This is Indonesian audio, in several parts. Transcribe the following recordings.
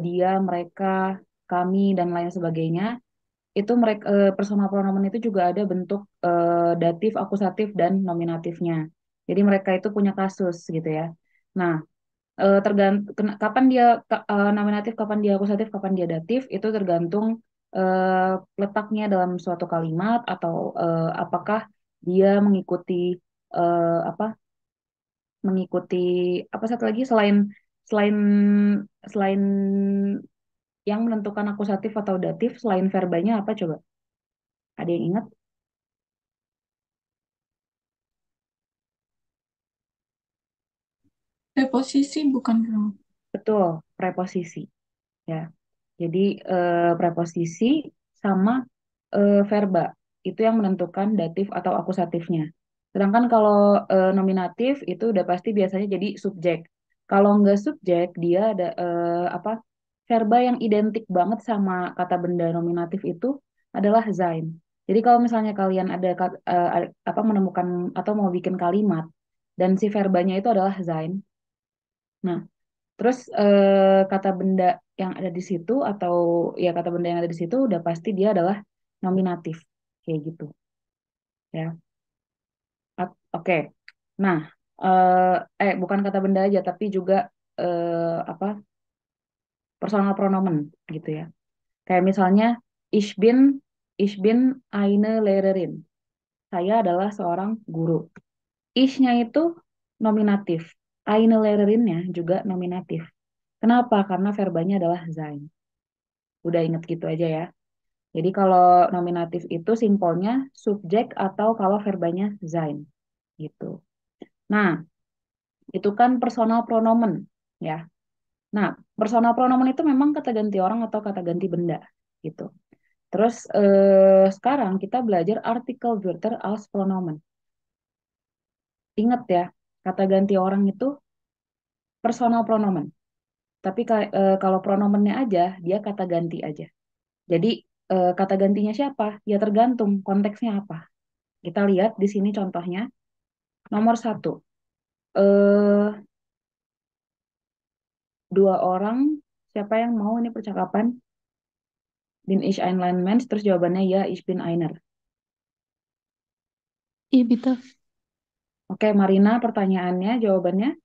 dia, mereka, kami, dan lain sebagainya. Itu mereka personal pronomen itu juga ada bentuk datif, akusatif, dan nominatifnya. Jadi mereka itu punya kasus gitu ya. Nah, tergantung kapan dia nominatif, kapan dia akusatif, kapan dia datif itu tergantung letaknya dalam suatu kalimat atau apakah dia mengikuti apa mengikuti apa satu lagi selain selain yang menentukan akusatif atau datif selain verbanya apa coba? Ada yang ingat? Preposisi bukan verb. Betul, preposisi ya. Jadi preposisi sama verba itu yang menentukan datif atau akusatifnya. Sedangkan kalau nominatif itu udah pasti biasanya jadi subjek. Kalau nggak subjek dia ada apa verba yang identik banget sama kata benda nominatif itu adalah sein. Jadi kalau misalnya kalian apa menemukan atau mau bikin kalimat dan si verbanya itu adalah sein. Nah, terus kata benda yang ada di situ atau ya kata benda yang ada di situ udah pasti dia adalah nominatif kayak gitu ya. Oke. Nah, bukan kata benda aja tapi juga apa personal pronomen gitu ya. Kayak misalnya ich bin eine Lehrerin. Saya adalah seorang guru. Ich-nya itu nominatif. Eine Lehrerin-nya juga nominatif. Kenapa? Karena verbanya adalah sein. Udah inget gitu aja ya. Jadi kalau nominatif itu simpelnya subjek atau kalau verbanya sein gitu. Nah, itu kan personal pronomen ya. Nah, personal pronomen itu memang kata ganti orang atau kata ganti benda gitu. Terus sekarang kita belajar artikel Wörter als Pronomen. Ingat ya, kata ganti orang itu personal pronomen. Tapi kalau pronomennya aja, dia kata ganti aja. Jadi kata gantinya siapa? Ya tergantung konteksnya apa. Kita lihat di sini contohnya. Nomor satu, eh, dua orang, siapa yang mau ini percakapan? Bin ich ein Landmensch? Terus jawabannya ya, ich bin einer. Iya, Bita. Oke, Marina, pertanyaannya, jawabannya.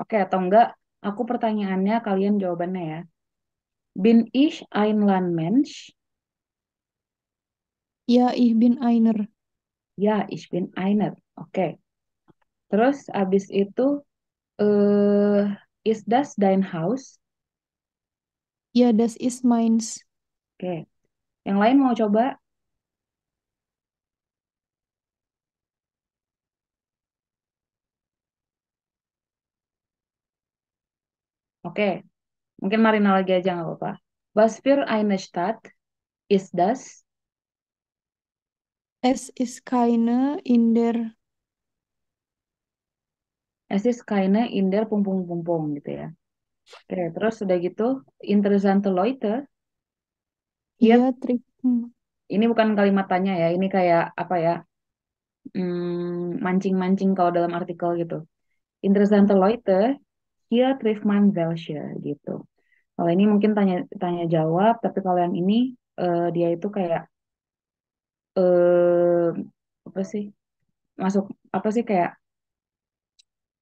Oke, atau enggak, aku pertanyaannya, kalian jawabannya ya. Bin ich ein Landmensch? Ja, ich bin einer. Ya, ich bin einer. Oke, terus abis itu, eh is das dein Haus? Ja, das ist meins. Oke, yang lain mau coba? Oke, mungkin Marina lagi aja nggak apa-apa. Was für eine Stadt ist das? Es ist keine in der. Es ist keine in der Pumpung-Pumpung gitu ya. Oke, terus udah gitu, interessante Leute. Hier, Iya, trik. ini bukan kalimat tanya ya, ini kayak apa ya, mancing-mancing kalau dalam artikel gitu. Interessante Leute, hier trifft man welche gitu. Kalau ini mungkin tanya tanya jawab, tapi kalau yang ini dia itu kayak eh apa sih? Masuk apa sih kayak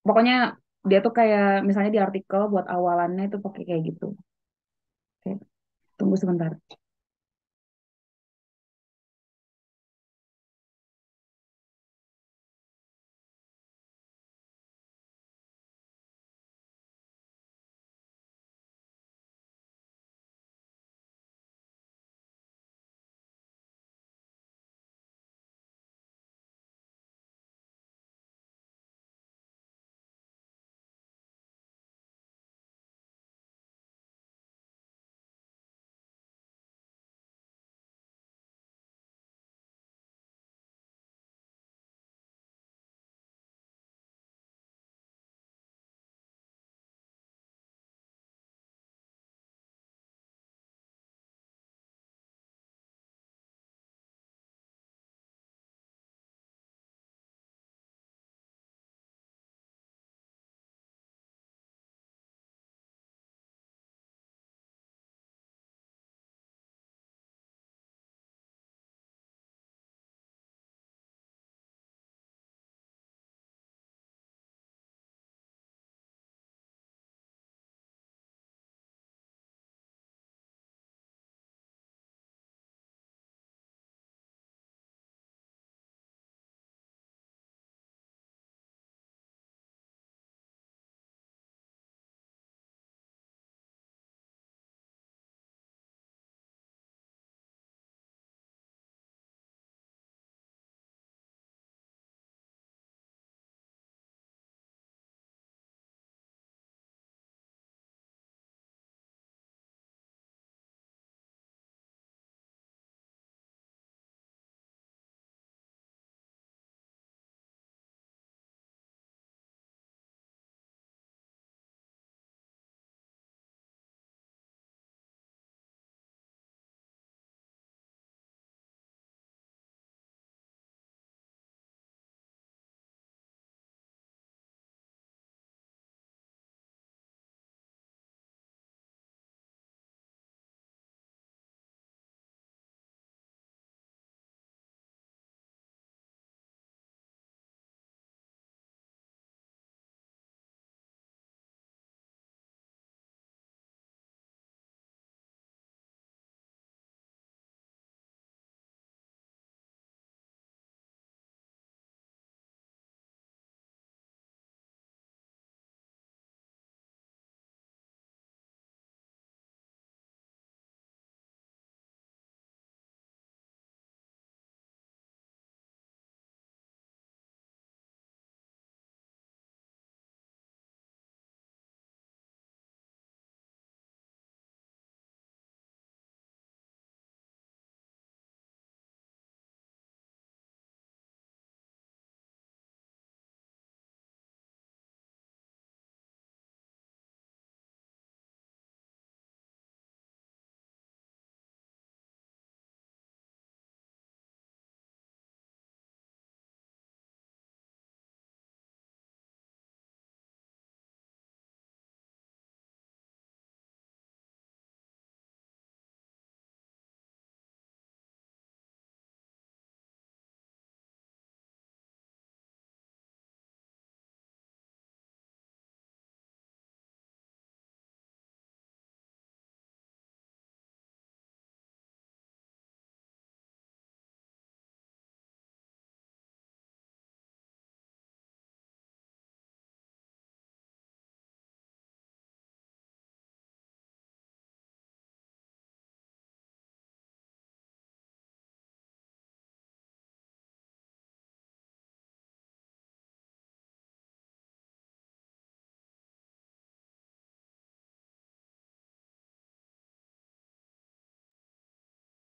pokoknya dia tuh kayak misalnya di artikel buat awalannya itu pakai kayak gitu. Oke, tunggu sebentar.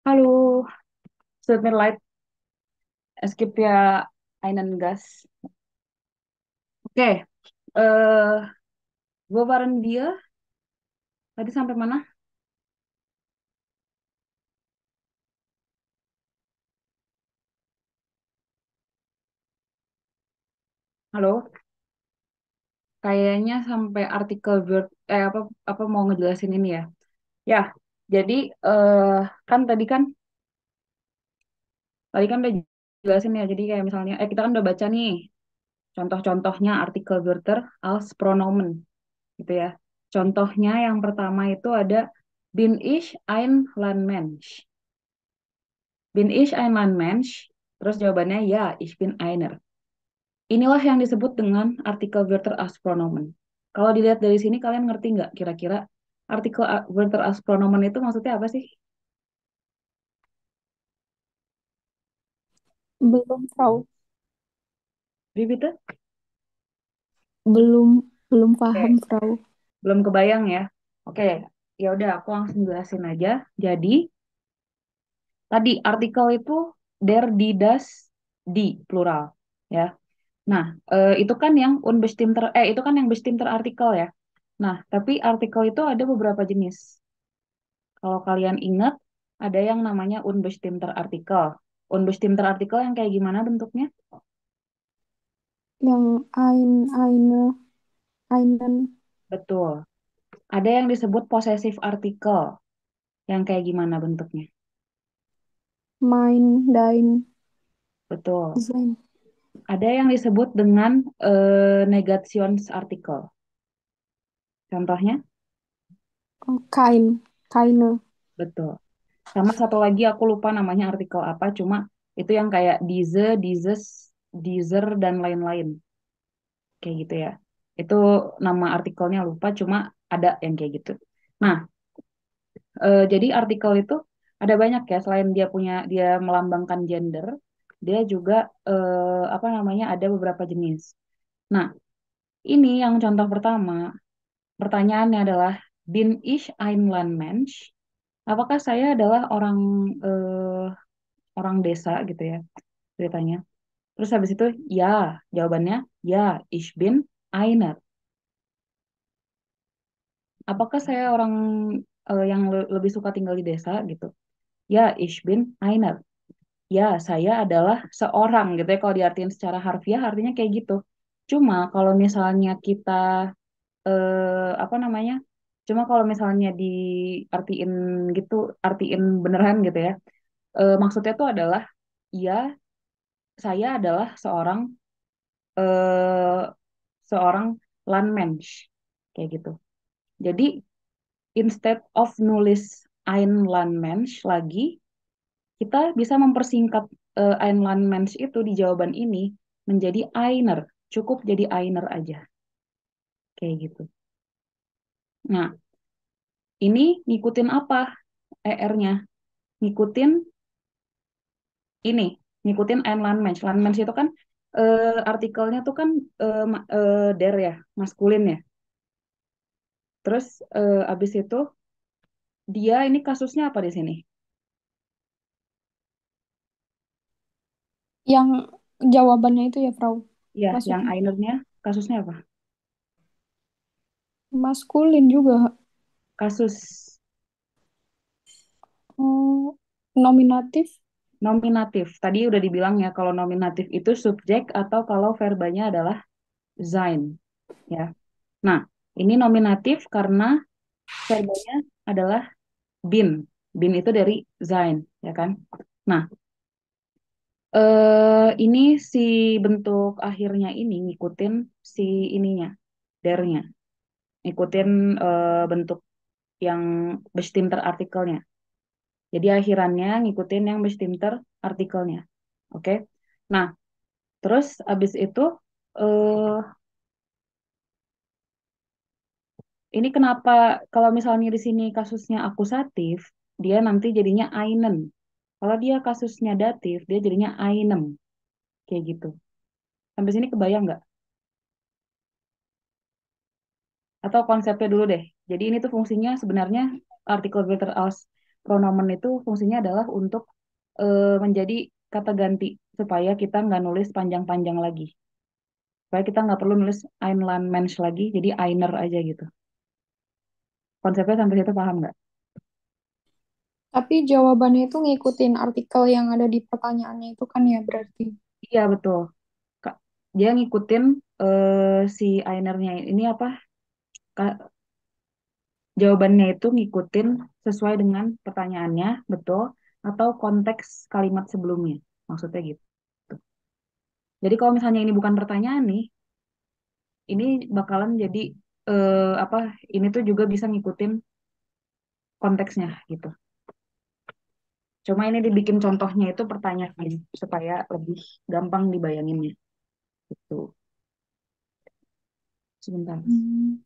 Halo, Sud Light, skip ya einen Gas. Oke, gue bareng dia tadi sampai mana? Halo, kayaknya sampai artikel Word, apa apa mau ngejelasin ini ya? Ya, jadi kan tadi kan udah jelasin ya. Jadi kayak misalnya, kita kan udah baca nih contoh-contohnya artikel Wörter als Pronomen gitu ya. Contohnya yang pertama itu ada bin ich ein Landmensch. Bin ich ein Landmensch? Terus jawabannya ya, ich bin einer. Inilah yang disebut dengan artikel Wörter als Pronomen. Kalau dilihat dari sini, kalian ngerti nggak kira-kira artikel Wörter als Pronomen itu maksudnya apa sih? Belum, Frau. Bibit? Belum, belum paham, Oke, Frau. belum kebayang ya. Oke, ya udah aku langsung jelasin aja. Jadi, tadi artikel itu der, die, das, die, plural. Ya. Nah, itu kan yang unbestimmter, itu kan yang bestimmter artikel ya. Nah, tapi artikel itu ada beberapa jenis. Kalau kalian ingat, ada yang namanya unbestimmter artikel. Unbestimmter artikel yang kayak gimana bentuknya? Yang einen, Betul. Ada yang disebut possessive artikel, yang kayak gimana bentuknya? dein, Betul. sein. Ada yang disebut dengan negationsartikel. Contohnya? Keine. Betul. Sama satu lagi aku lupa namanya artikel apa, cuma itu yang kayak diese, dieses, dieser, dan lain-lain. Kayak gitu ya. Itu nama artikelnya lupa, cuma ada yang kayak gitu. Nah, jadi artikel itu ada banyak ya, selain dia melambangkan gender, dia juga apa namanya ada beberapa jenis. Nah, ini yang contoh pertama, pertanyaannya adalah bin ich ein Landmensch? Apakah saya adalah orang desa gitu ya ceritanya. Terus habis itu ya, jawabannya ya, ich bin einer. Apakah saya orang yang lebih suka tinggal di desa gitu? Ya, ich bin einer. Ya, saya adalah seorang gitu ya. Kalau diartikan secara harfiah artinya kayak gitu. Cuma kalau misalnya kita apa namanya? Cuma kalau misalnya diartiin gitu, artiin beneran gitu ya. Maksudnya tuh adalah ya, saya adalah eh, seorang landmensch kayak gitu. Jadi instead of nulis ein Landmensch lagi, kita bisa mempersingkat ein Landmensch itu di jawaban ini menjadi einer. Cukup jadi einer aja, kayak gitu. Nah, ini ngikutin apa ER-nya? Ngikutin ini, ngikutin ein Landmensch. Landmensch itu kan artikelnya tuh kan der ya, maskulin ya. Terus abis itu dia ini kasusnya apa di sini? Yang jawabannya itu ya, Frau. Ya, yang Maksudnya einernya kasusnya apa? maskulin juga. Kasus Oh, nominatif. nominatif. Tadi udah dibilang ya kalau nominatif itu subjek atau kalau verbanya adalah sein, ya. Nah, ini nominatif karena verbanya adalah bin. Bin itu dari sein, ya kan? Nah, ini si bentuk akhirnya ini ngikutin si ininya, dernya, ngikutin bentuk yang bestimmter artikelnya. Jadi akhirannya ngikutin yang bestimmter artikelnya. Oke. Nah, terus abis itu eh ini kenapa kalau misalnya di sini kasusnya akusatif, dia nanti jadinya einen. Kalau dia kasusnya datif, dia jadinya einem. Kayak gitu. Sampai sini kebayang nggak? Atau konsepnya dulu deh. Jadi ini tuh fungsinya sebenarnya artikel Wörter aus. pronomen itu fungsinya adalah untuk menjadi kata ganti supaya kita nggak nulis panjang-panjang lagi. Supaya kita nggak perlu nulis Einland lagi, jadi Einer aja gitu. Konsepnya sampai situ paham nggak? Tapi jawabannya itu ngikutin artikel yang ada di pertanyaannya itu kan ya berarti. Iya betul. Kak. Dia ngikutin si Einernya ini apa? Ka- Jawabannya itu ngikutin sesuai dengan pertanyaannya, betul, atau konteks kalimat sebelumnya. Maksudnya gitu. Jadi kalau misalnya ini bukan pertanyaan nih, ini bakalan jadi apa? Ini tuh juga bisa ngikutin konteksnya gitu. Cuma ini dibikin contohnya itu pertanyaan supaya lebih gampang dibayanginnya. Gitu. Sebentar. Hmm.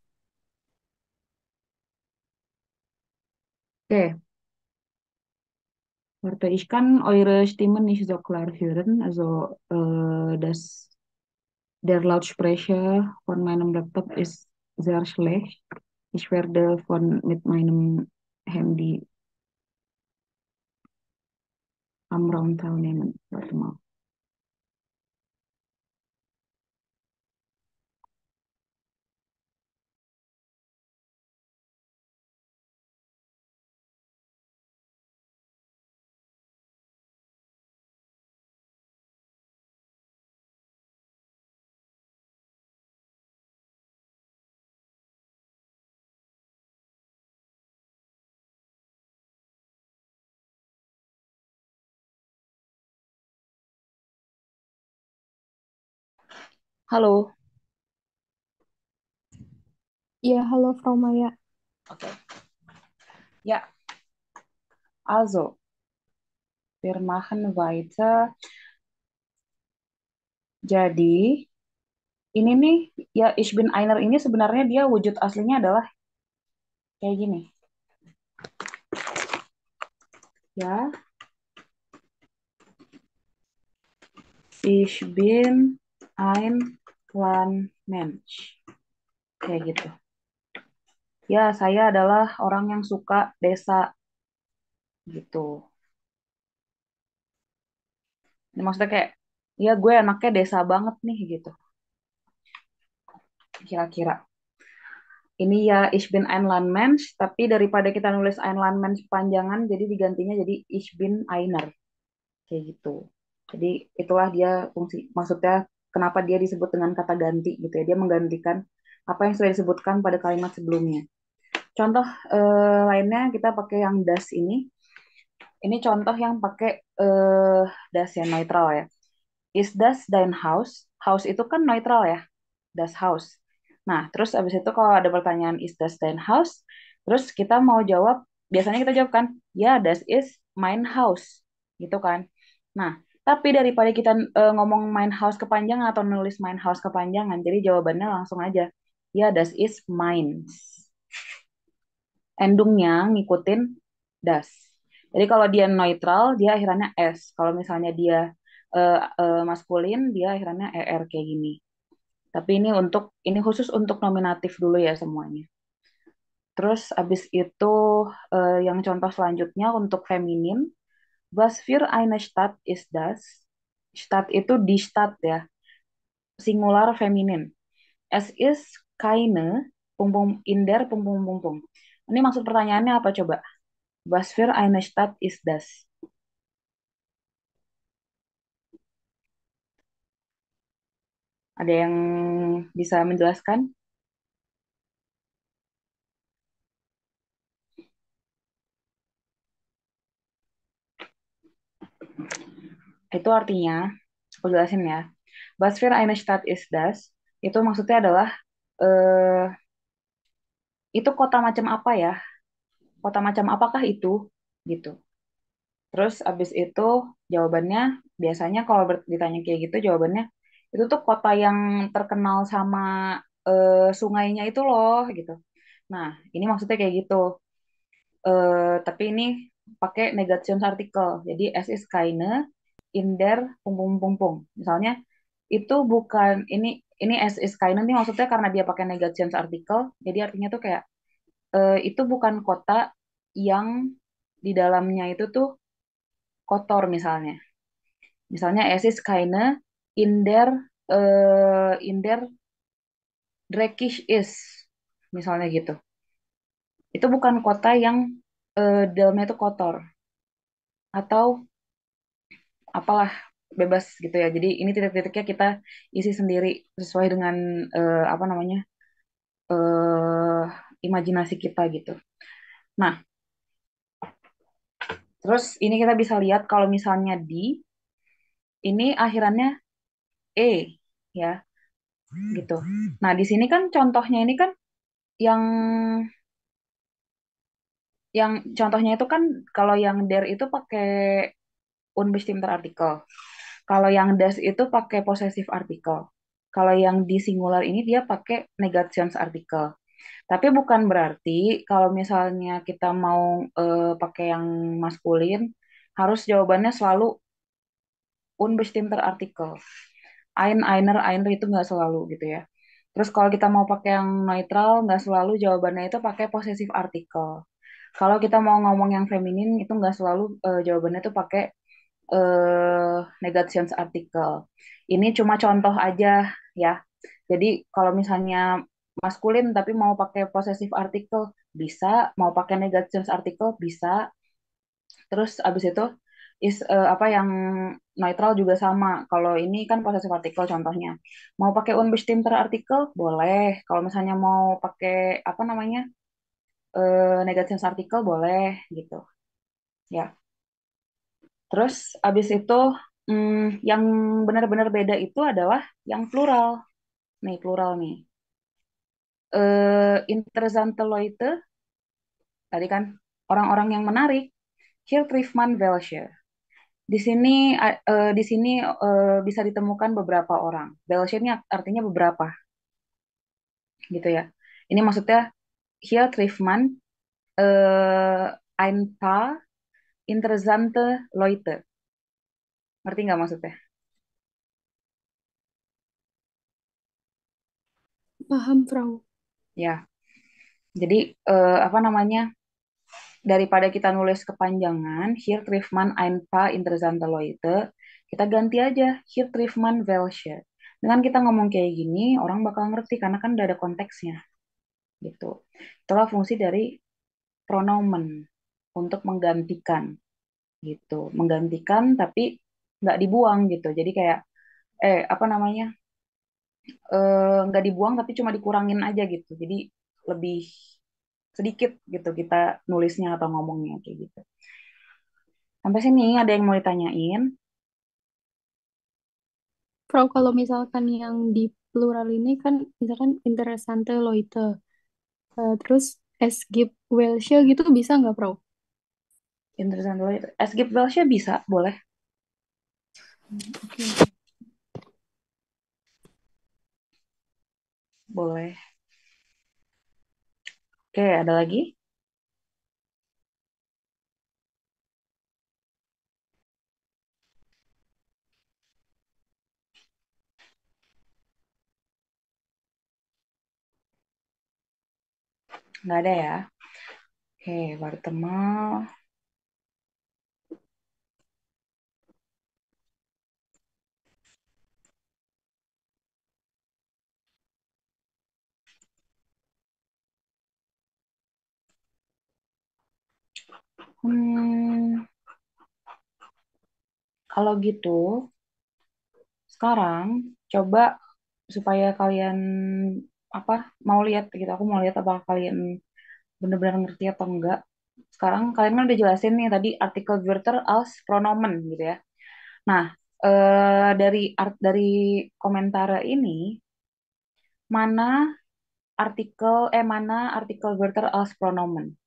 Oke, warte, ich kann eure Stimme nicht so klar hören. Also, der Lautsprecher von meinem Laptop ist sehr schlecht. Ich werde mit meinem Handy am Raum teilnehmen. Warte mal. Halo. Iya, halo Frau Maya. Oke. Ya, also, wir machen weiter. Jadi, ini nih, ya Ich bin einer ini sebenarnya dia wujud aslinya adalah kayak gini. Ya, Ich bin ein Landmensch. Kayak gitu. Ya, saya adalah orang yang suka desa gitu. Ini maksudnya kayak, ya gue anaknya desa banget nih gitu. Kira-kira. Ini ya Ich bin ein Landmensch, tapi daripada kita nulis ein Landmensch panjangan, jadi digantinya jadi Ich bin einer. Kayak gitu. Jadi itulah dia fungsi, maksudnya kenapa dia disebut dengan kata ganti gitu ya. Dia menggantikan apa yang sudah disebutkan pada kalimat sebelumnya. Contoh lainnya kita pakai yang das ini. Ini contoh yang pakai das yang netral ya. Is das dein Haus? Haus itu kan netral ya. Das Haus. Nah, terus abis itu kalau ada pertanyaan is das dein Haus? Terus kita mau jawab, biasanya kita jawab kan, ya das is mein Haus. Gitu kan. Nah, tapi daripada kita ngomong mein Haus kepanjangan atau nulis mein Haus kepanjangan, jadi jawabannya langsung aja, ya das is meins. Endungnya ngikutin das. Jadi kalau dia neutral, dia akhirannya s. Kalau misalnya dia maskulin, dia akhirannya er kayak gini. Tapi ini khusus untuk nominatif dulu ya semuanya. Terus abis itu yang contoh selanjutnya untuk feminin, was für eine Stadt ist das? Stadt itu di Stadt ya, singular feminin. Es ist keine in der Ini maksud pertanyaannya apa coba? Was für eine Stadt ist das? Ada yang bisa menjelaskan? Itu artinya, aku jelasin ya. Was für eine Stadt ist das? Itu maksudnya adalah eh, itu kota macam apa ya? Kota macam apakah itu? Gitu. Terus abis itu jawabannya biasanya kalau ditanya kayak gitu jawabannya itu tuh kota yang terkenal sama sungainya itu loh gitu. Nah, ini maksudnya kayak gitu. Tapi ini pakai Negationsartikel. Jadi es ist keine in der Misalnya itu bukan ini es ist keine ini maksudnya karena dia pakai Negationsartikel, jadi artinya tuh kayak itu bukan kota yang di dalamnya itu tuh kotor misalnya. Misalnya es ist keine in der dreckig ist. Misalnya gitu. Itu bukan kota yang dalamnya itu kotor atau apalah bebas gitu ya. Jadi ini titik-titiknya kita isi sendiri sesuai dengan apa namanya? eh imajinasi kita gitu. Nah, terus ini kita bisa lihat kalau misalnya di ini akhirannya e ya gitu. Nah, di sini kan contohnya ini kan yang yang contohnya itu kan kalau yang der itu pakai unbestimmter Artikel. Kalau yang das itu pakai possessive article. Kalau yang di singular ini dia pakai Negationsartikel. Tapi bukan berarti kalau misalnya kita mau pakai yang maskulin, harus jawabannya selalu unbestimmter Artikel. Einer itu nggak selalu gitu ya. Terus kalau kita mau pakai yang netral, nggak selalu jawabannya itu pakai possessive article. Kalau kita mau ngomong yang feminin, itu nggak selalu jawabannya itu pakai negations article. Ini cuma contoh aja ya. Jadi kalau misalnya maskulin tapi mau pakai possessive article bisa, mau pakai negations article bisa. Terus abis itu apa yang netral juga sama. Kalau ini kan possessive article contohnya. Mau pakai unbestimmter artikel boleh. Kalau misalnya mau pakai apa namanya negations article boleh gitu. Ya. Terus abis itu yang benar-benar beda itu adalah yang plural. Nih plural nih. Interessante Leute tadi kan orang-orang yang menarik. Hier trifft man welche. Di sini bisa ditemukan beberapa orang. Welche ini artinya beberapa gitu ya. Ini maksudnya hier trifft man ein paar interessante Leute. Ngerti nggak maksudnya? Paham, Frau. Ya. Jadi apa namanya? Daripada kita nulis kepanjangan, hier trifft man ein paar interessante Leute, kita ganti aja hier trifft man welche. Dengan kita ngomong kayak gini, orang bakal ngerti karena kan udah ada konteksnya gitu. Itulah fungsi dari pronomen untuk menggantikan gitu, menggantikan tapi nggak dibuang gitu. Jadi kayak apa namanya nggak dibuang tapi cuma dikurangin aja gitu. Jadi lebih sedikit gitu kita nulisnya atau ngomongnya kayak gitu. Sampai sini ada yang mau ditanyain? Frau, kalau misalkan yang di plural ini kan misalkan interessante Leute. Terus es gibt welche gitu bisa nggak, Frau? Interesan dulu. Escape Welsnya bisa, boleh, Oke. boleh. Oke, ada lagi? Nggak ada ya? Oke, Bartemal. Hmm, kalau gitu, sekarang coba supaya kalian apa mau lihat gitu. Aku mau lihat apakah kalian benar-benar ngerti atau enggak. Sekarang kalian kan udah jelasin nih tadi artikel Wörter als pronomen gitu ya. Nah, dari komentar ini mana mana artikel Wörter als pronomen?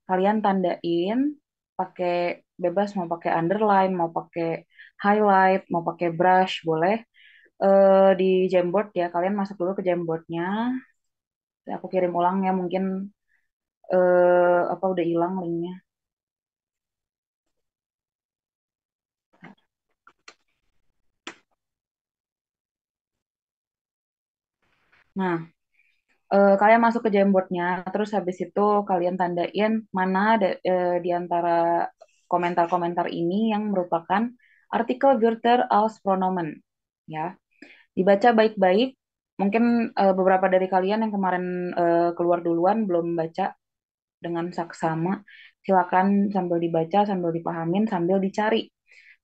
Kalian tandain pakai bebas mau pakai underline, mau pakai highlight, mau pakai brush, boleh. Di Jamboard ya, kalian masuk dulu ke Jamboardnya. Aku kirim ulang ya, mungkin apa udah hilang linknya. Nah, Kalian masuk ke Jamboardnya, terus habis itu kalian tandain mana di antara komentar-komentar ini yang merupakan artikel Wörter als Pronomen. Ya, dibaca baik-baik. Mungkin beberapa dari kalian yang kemarin keluar duluan belum baca dengan saksama. Silakan sambil dibaca, sambil dipahamin, sambil dicari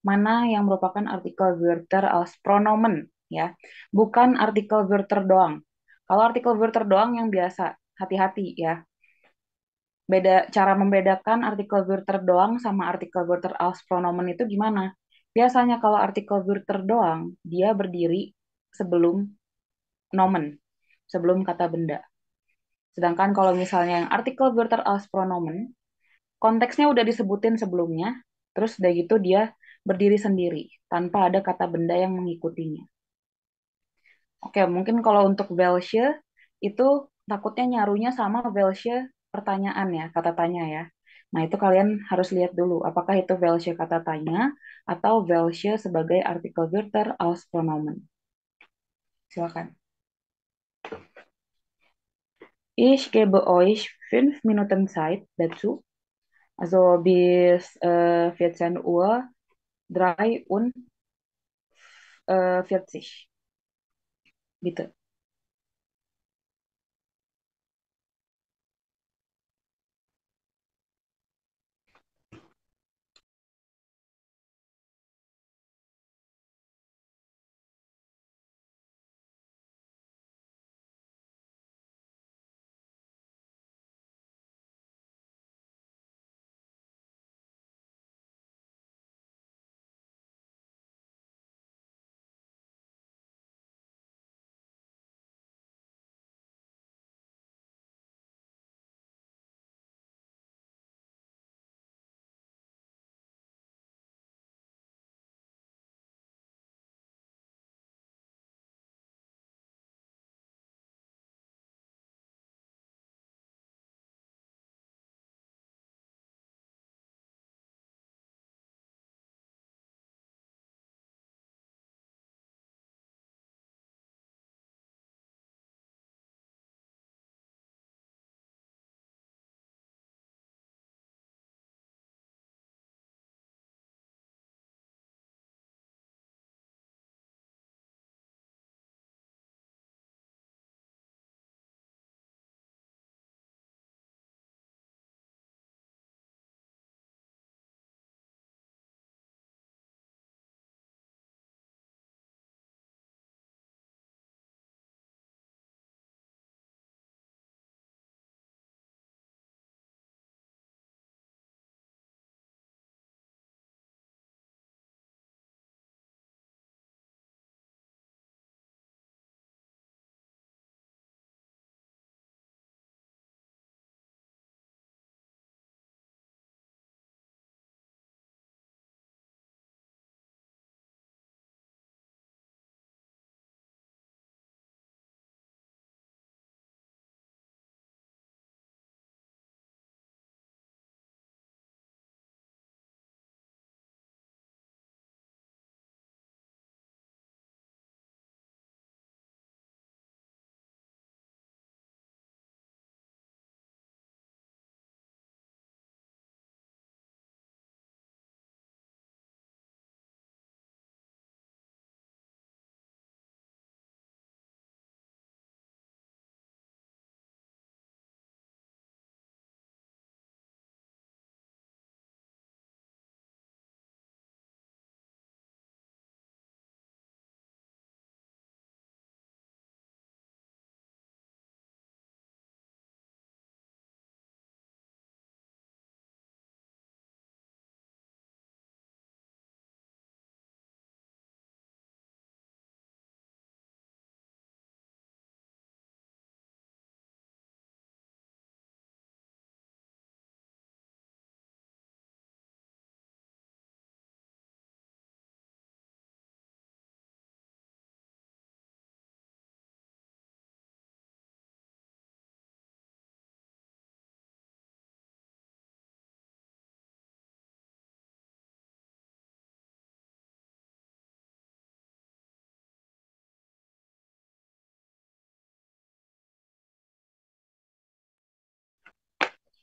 mana yang merupakan artikel Wörter als Pronomen, ya, bukan artikel Wörter doang. Kalau artikel Wörter doang yang biasa, hati-hati ya. Beda cara membedakan artikel Wörter doang sama artikel Wörter als Pronomen itu gimana? Biasanya kalau artikel Wörter doang, dia berdiri sebelum nomen, sebelum kata benda. Sedangkan kalau misalnya yang artikel Wörter als Pronomen, konteksnya udah disebutin sebelumnya, terus udah gitu dia berdiri sendiri tanpa ada kata benda yang mengikutinya. Oke, mungkin kalau untuk Welshe itu takutnya nyarunya sama Welshe pertanyaan ya, kata tanya ya. Nah, itu kalian harus lihat dulu apakah itu Welshe kata tanya atau Welshe sebagai artikel Wörter als Pronomen. Silakan. Ich gebe euch 5 Minuten Zeit dazu, also bis 14 Uhr 43. Bitte.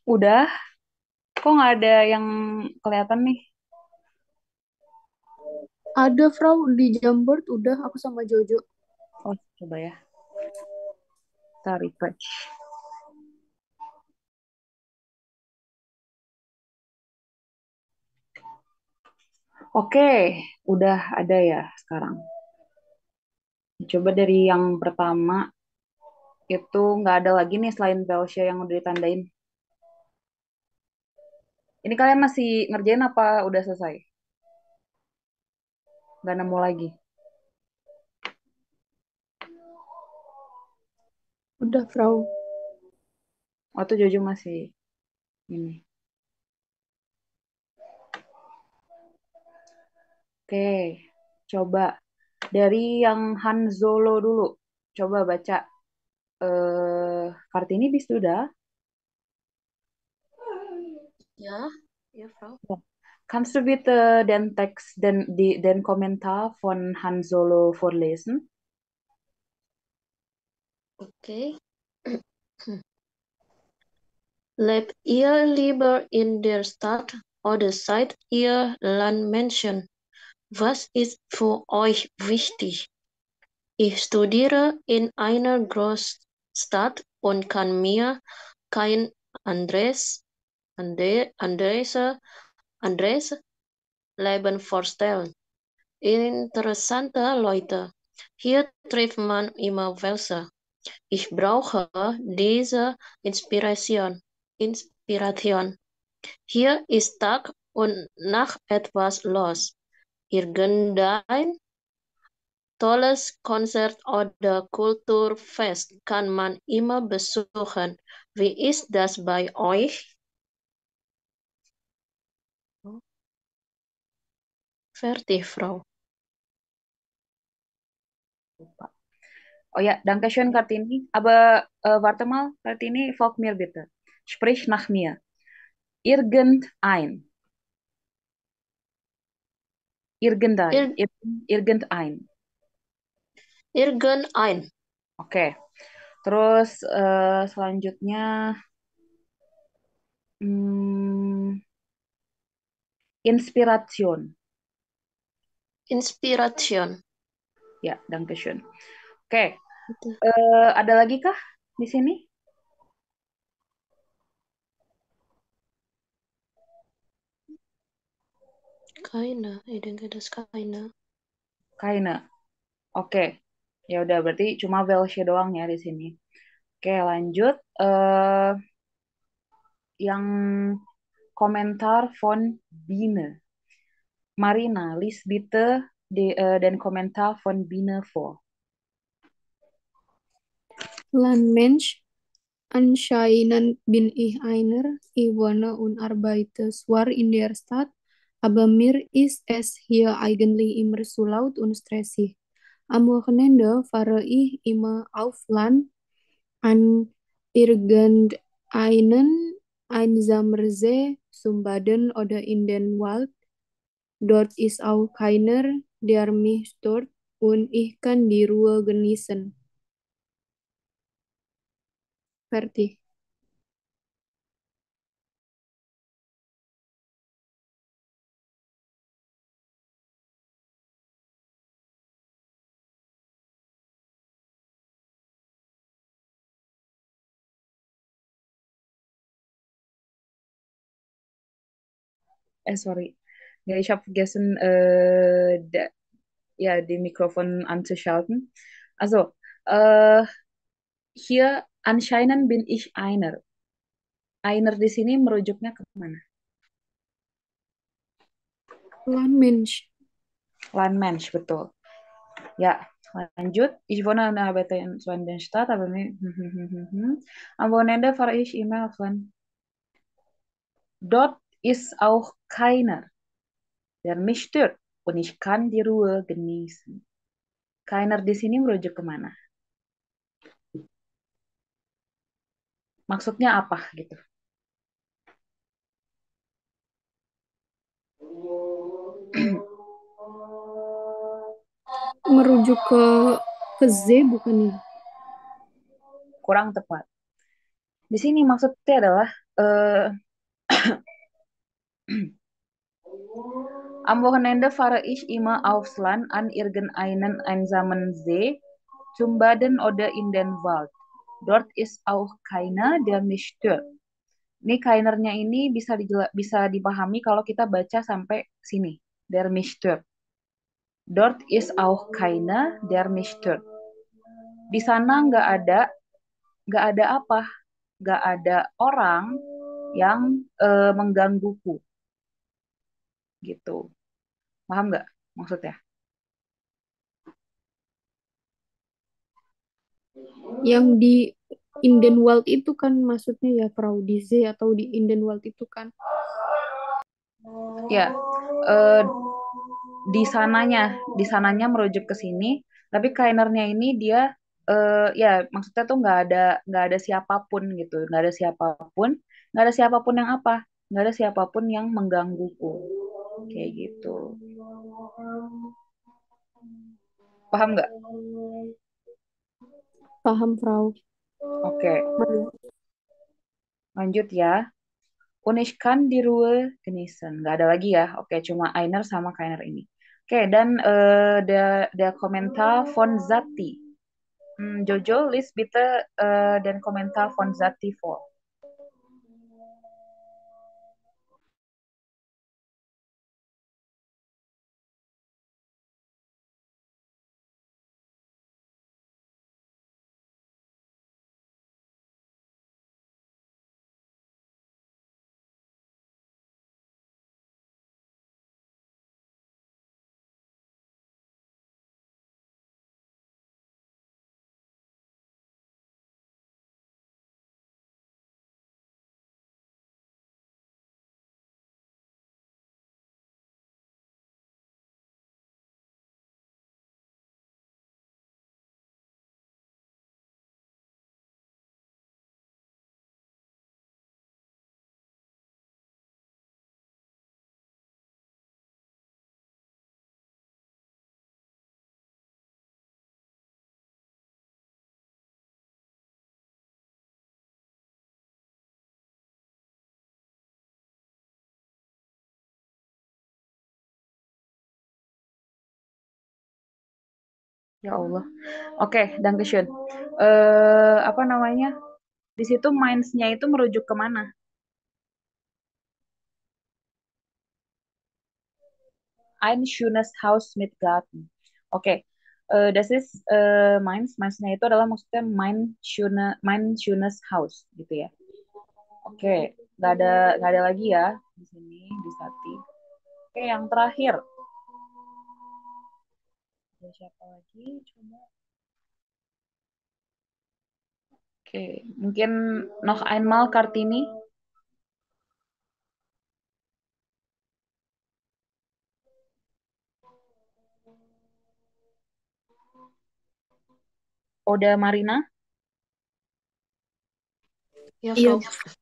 Udah, kok nggak ada yang kelihatan nih? Ada, Frau, di Jamboard udah aku sama Jojo. Oh, coba ya. Kita refresh. Oke, udah ada ya sekarang. Coba dari yang pertama itu nggak ada lagi nih selain Belsia yang udah ditandain. Ini kalian masih ngerjain apa udah selesai? Nggak nemu lagi. Udah, Frau. Oh tuh Jojo masih ini. Oke, coba dari yang Hanzolo dulu. Coba baca Kartini bis sudah. Ja, ja, Frau. Ja. Kannst du bitte den Text, den Kommentar von Han Solo vorlesen? Okay. Lebt ihr lieber in der Stadt oder seid ihr Landmenschen? Was ist für euch wichtig? Ich studiere in einer Großstadt und kann mir kein anderes, anderes, anderes Leben vorstellen. Interessante Leute. Hier trifft man immer welche. Ich brauche diese Inspiration. Hier ist Tag und Nacht etwas los. Irgendein tolles Konzert oder Kulturfest kann man immer besuchen. Wie ist das bei euch? Fertig, Frau. Lupa. Oh ja, danke schön, Kartini. Aber warte mal, Kartini, folg mir bitte. Sprich nach mir. Irgendein. Irgendein. Ir Irgendein. irgendein. Oke. Terus selanjutnya hmm, Inspiration. Inspiration. Ya, danke schön. Oke. Bitte. Ada lagi kah di sini? Keine. Ich denke, das keine. Kaina. Oke. Ya udah berarti cuma Velce doang ya di sini. Oke, lanjut. Yang komentar von Biene. Marina, lies bitte den Kommentar von Biene vor. Landmensch, anscheinend bin ich einer. Ich wohne und arbeite zwar in der Stadt, aber mir ist es hier eigentlich immer zu laut und stressig. Am Wochenende fahre ich immer auf Land an irgendeinen einsamen See zum Baden oder in den Wald. Dort ist auch keiner, der mich stört und ich kann die Ruhe genießen. Fertig. Sorry. Ja, ich habe vergessen, ja, die Mikrofon anzuschalten. Also, äh, hier anscheinend bin ich einer. Einer di sini merujuknya ke mana? Landmensch. Landmensch, betul. Ya, lanjut. Ich wohne und arbeite in Swandenstadt, aber am Wochenende fahre ich immer auf Land. Dort ist auch keiner, der mich stört und ich kann die Ruhe genießen. Keiner di sini merujuk kemana? Maksudnya apa gitu? Merujuk ke Z bukan ya? Kurang tepat. Di sini maksudnya adalah Eh, Am Wochenende fahre ich immer aufs Land an irgendeinen einsamen See, zum Baden oder in den Wald. Dort ist auch keiner, der mich stört. Ini kainernya ini bisa dipahami kalau kita baca sampai sini. Der mich stört. Dort ist auch keiner, der mich stört. Di sana nggak ada apa? Nggak ada orang yang menggangguku, gitu. Paham nggak maksudnya? Yang di Indenwald itu kan maksudnya ya Fraudize atau di Indenwald itu kan. Ya, eh, di sananya merujuk ke sini, tapi kainernya ini dia ya maksudnya tuh nggak ada siapapun gitu, nggak ada siapapun yang apa, nggak ada siapapun yang menggangguku, kayak gitu. Paham nggak? Paham, Frau. Oke, Maya. lanjut ya. Und ich kann die Ruhe genießen. Nggak ada lagi ya. Oke, cuma Einer sama Keiner ini. Oke, dan der Kommentar von Zati. Jojo, lies bitte den Kommentar von Zati vor. Ya Allah. Oke, Dankeschön. Apa namanya? Di situ minds-nya itu merujuk kemana? Ein schönes Haus mit Garten. Oke. Das ist Mainz. Mainz-nya itu adalah maksudnya mein schönes Haus gitu ya. Oke, nggak ada lagi ya di sini di Sati. Oke, yang terakhir. Ada siapa lagi? Coba. Oke, mungkin noch einmal Kartini. Oda Marina. Ja, Iya. Frau.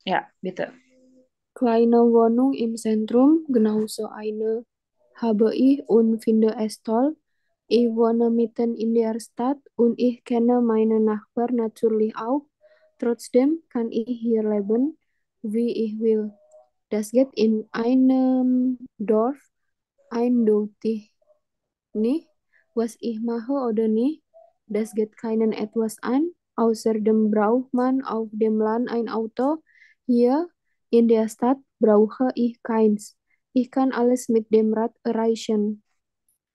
Ya, bitte. Kleine Wohnung im Zentrum, genauso eine habe ich und finde es toll. Ich wohne mitten in der Stadt und ich kenne meine Nachbarn natürlich auch. Trotzdem kann ich hier leben, wie ich will. Das geht in einem Dorf eindeutig nicht, was ich mache oder nicht. Das geht keinen etwas an. Außerdem braucht man auf dem Land ein Auto. Hier in der Stadt brauche ich keins. Ich kann alles mit dem Rad erreichen.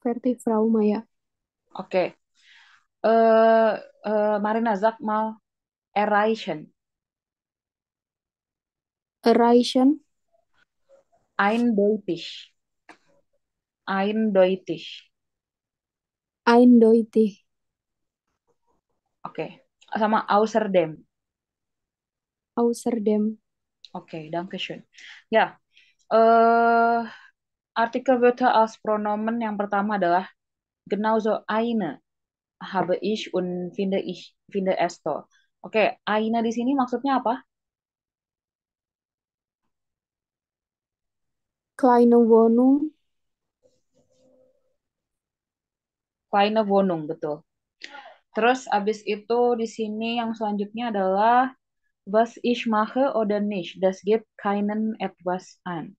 Fertig, Frau Maya. Oke. Marina, sag mal erreichen. Erreichen, Eindeutig. Eindeutig. eindeutig. Oke. Sama außerdem. Außerdem. Oke, danke schön. Ya, eh Artikelwörter als Pronomen yang pertama adalah genauso eine habe ich und finde es toll. Oke, eine di sini maksudnya apa? Kleine Wohnung, Kleine Wohnung, betul. Terus abis itu di sini yang selanjutnya adalah Was ich mache oder nicht, das geht keinen etwas an.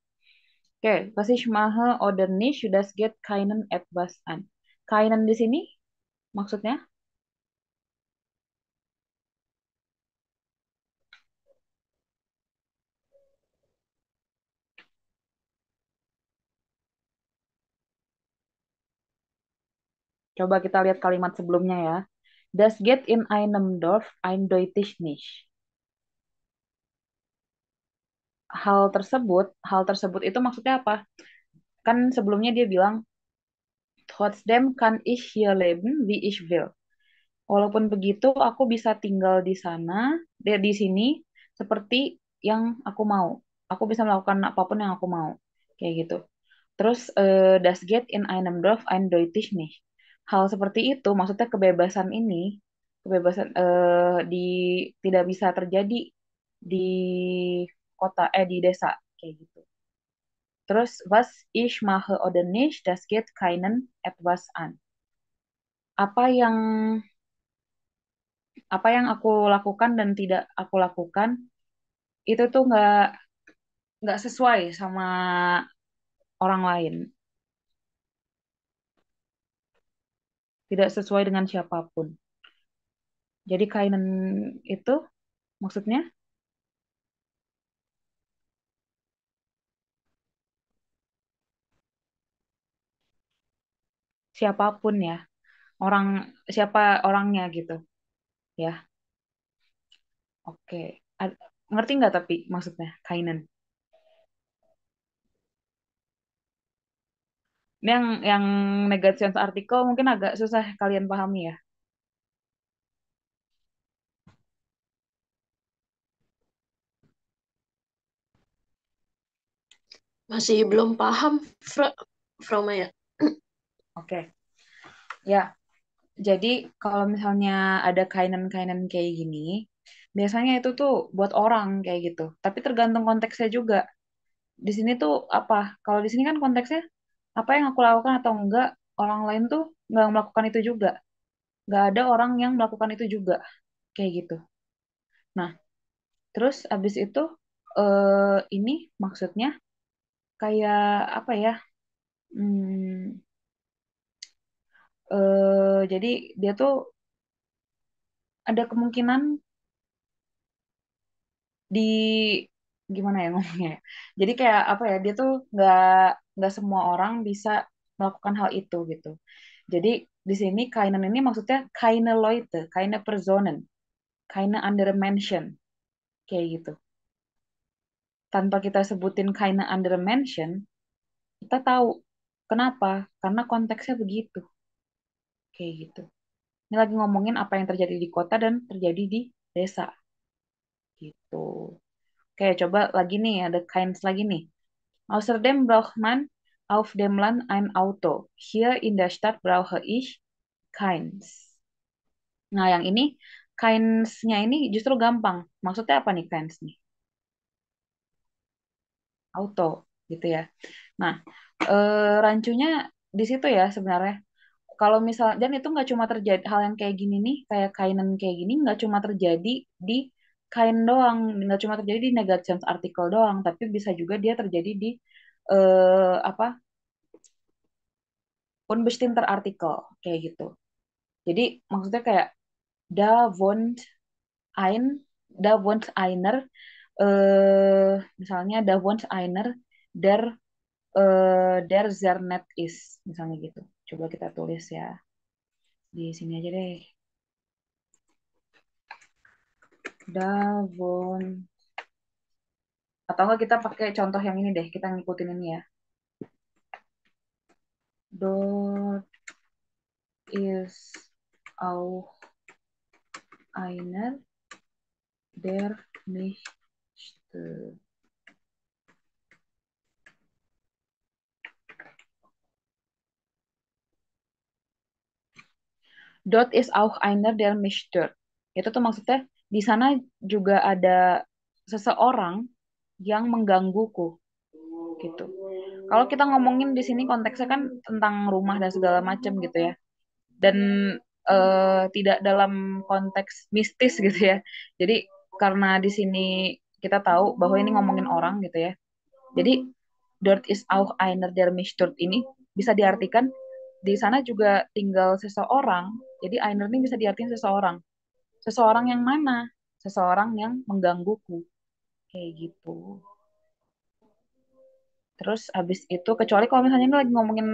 Oke, was ich mache oder nicht, das geht keinen etwas an. Keinen di sini maksudnya? Coba kita lihat kalimat sebelumnya ya. Das geht in einem Dorf eindeutig nicht. Hal tersebut itu maksudnya apa? Kan sebelumnya dia bilang, trotzdem kann ich hier leben, wie ich will. Walaupun begitu, aku bisa tinggal di sana, di sini, seperti yang aku mau. Aku bisa melakukan apapun yang aku mau. Kayak gitu. Terus, das geht in einem Dorf eindeutig nicht. Hal seperti itu, maksudnya kebebasan ini, kebebasan tidak bisa terjadi di kota, di desa. Kayak gitu. Terus, was ich mache oder nicht, das geht keinen etwas an. Apa yang apa yang aku lakukan dan tidak aku lakukan itu tuh nggak sesuai sama orang lain, tidak sesuai dengan siapapun. Jadi kainen itu maksudnya siapapun ya, orang siapa orangnya gitu ya. Oke. Ngerti nggak tapi maksudnya kainen? Ini yang negations artikel mungkin agak susah kalian pahami ya. Masih belum paham, Frau Maya. Oke. Ya, jadi kalau misalnya ada kainen-kainen kayak gini, biasanya itu tuh buat orang kayak gitu. Tapi tergantung konteksnya juga. Di sini tuh apa? Kalau di sini kan konteksnya apa yang aku lakukan atau enggak, orang lain tuh nggak melakukan itu juga. Nggak ada orang yang melakukan itu juga kayak gitu. Nah, terus abis itu ini maksudnya kayak apa ya? Hmm, jadi dia tuh ada kemungkinan di gimana ya ngomongnya ya? Jadi kayak apa ya, dia tuh nggak semua orang bisa melakukan hal itu gitu. Jadi di sini keinen ini maksudnya keine Leute, keine Personen, keine andere Menschen kayak gitu. Tanpa kita sebutin keine andere Menschen, kita tahu kenapa? Karena konteksnya begitu kayak gitu. Ini lagi ngomongin apa yang terjadi di kota dan terjadi di desa gitu. Oke, coba lagi nih ada keins lagi nih. Außerdem braucht man auf dem Land ein Auto. Hier in der Stadt brauche ich keins. Nah, yang ini kainsnya ini justru gampang. Maksudnya apa nih kains nih? Auto, gitu ya. Nah, rancunya di situ ya sebenarnya. Kalau misal dan itu nggak cuma terjadi hal yang kayak gini nih, kayak kainan kayak gini nggak cuma terjadi di kain doang, nggak cuma terjadi di negations artikel doang, tapi bisa juga dia terjadi di apa unbestimmter artikel kayak gitu. Jadi maksudnya kayak da wohnt ein, da wohnt einer, misalnya da wohnt einer der der sehr nett ist, misalnya gitu. Coba kita tulis ya di sini aja deh. Da wohnt atau enggak kita pakai contoh yang ini deh, kita ngikutin ini ya. Dort ist auch einer, der nicht Dort ist auch einer, der mich stört. Itu tuh maksudnya di sana juga ada seseorang yang menggangguku gitu. Kalau kita ngomongin di sini konteksnya kan tentang rumah dan segala macam gitu ya. Dan tidak dalam konteks mistis gitu ya. Jadi karena di sini kita tahu bahwa ini ngomongin orang gitu ya. Jadi dort ist auch einer der mich dort ini bisa diartikan di sana juga tinggal seseorang. Jadi einer ini bisa diartikan seseorang. Seseorang yang mana? Seseorang yang menggangguku. Kayak gitu. Terus habis itu, kecuali kalau misalnya ini lagi ngomongin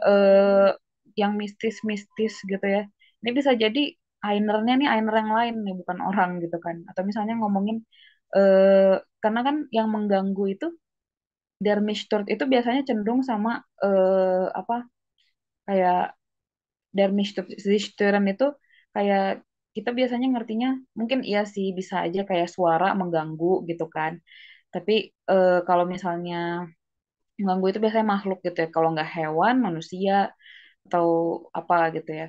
eh, yang mistis-mistis gitu ya. Ini bisa jadi Ainernya nih Ainer yang lain nih, bukan orang gitu kan. Atau misalnya ngomongin, karena kan yang mengganggu itu, Der Misturt itu biasanya cenderung sama apa, kayak Der Misturt, Stören itu kayak kita biasanya ngertinya, mungkin iya sih bisa aja kayak suara mengganggu gitu kan. Tapi kalau misalnya mengganggu itu biasanya makhluk gitu ya. Kalau nggak hewan, manusia atau apa gitu ya.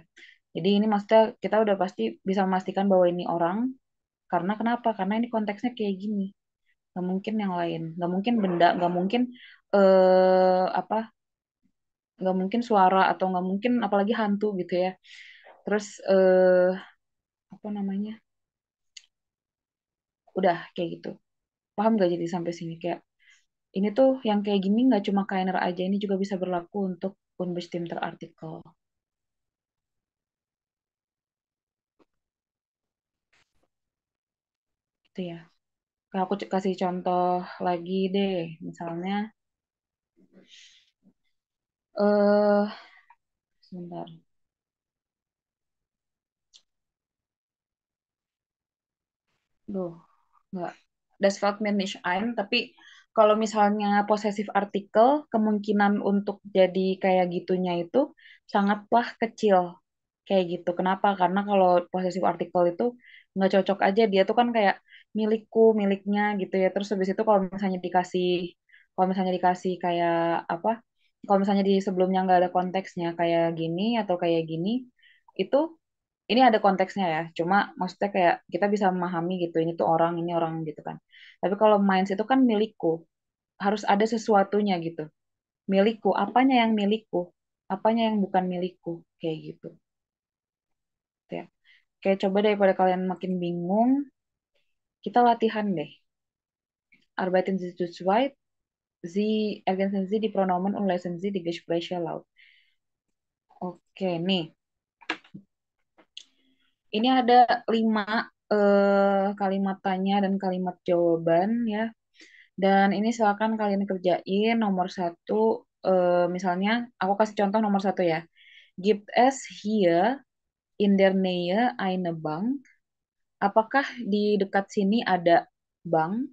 Jadi ini maksudnya kita udah pasti bisa memastikan bahwa ini orang. Karena kenapa? Karena ini konteksnya kayak gini. Nggak mungkin yang lain. Nggak mungkin benda. Nggak mungkin apa? Nggak mungkin suara atau nggak mungkin apalagi hantu gitu ya. Terus apa namanya? Udah kayak gitu. Paham gak jadi sampai sini kayak ini tuh yang kayak gini nggak cuma Kainer aja, ini juga bisa berlaku untuk unbestimmter Artikel. Gitu ya. Kalau aku kasih contoh lagi deh, misalnya, eh sebentar, duh, nggak. Das fällt mir nicht ein, tapi kalau misalnya posesif artikel, kemungkinan untuk jadi kayak gitunya itu sangatlah kecil, kayak gitu. Kenapa? Karena kalau posesif artikel itu nggak cocok aja, dia tuh kan kayak milikku, miliknya gitu ya. Terus habis itu kalau misalnya dikasih kayak apa? Kalau misalnya di sebelumnya nggak ada konteksnya kayak gini atau kayak gini, itu ini ada konteksnya ya. Cuma maksudnya kayak kita bisa memahami gitu, ini tuh orang, ini orang gitu kan. Tapi kalau minds itu kan milikku, harus ada sesuatunya gitu. Milikku, apanya yang milikku? Apanya yang bukan milikku? Kayak gitu. Ya. Kayak coba daripada kalian makin bingung, kita latihan deh. Arbeiten Sie zu zweit, Sie ergänzen Sie die Pronomen und lesen Sie die Gespräche laut. Oke, nih. Ini ada 5 kalimat tanya dan kalimat jawaban ya. Dan ini silakan kalian kerjain. Nomor satu, misalnya aku kasih contoh nomor satu ya. Gibt es hier in der Nähe eine Bank? Apakah di dekat sini ada bank?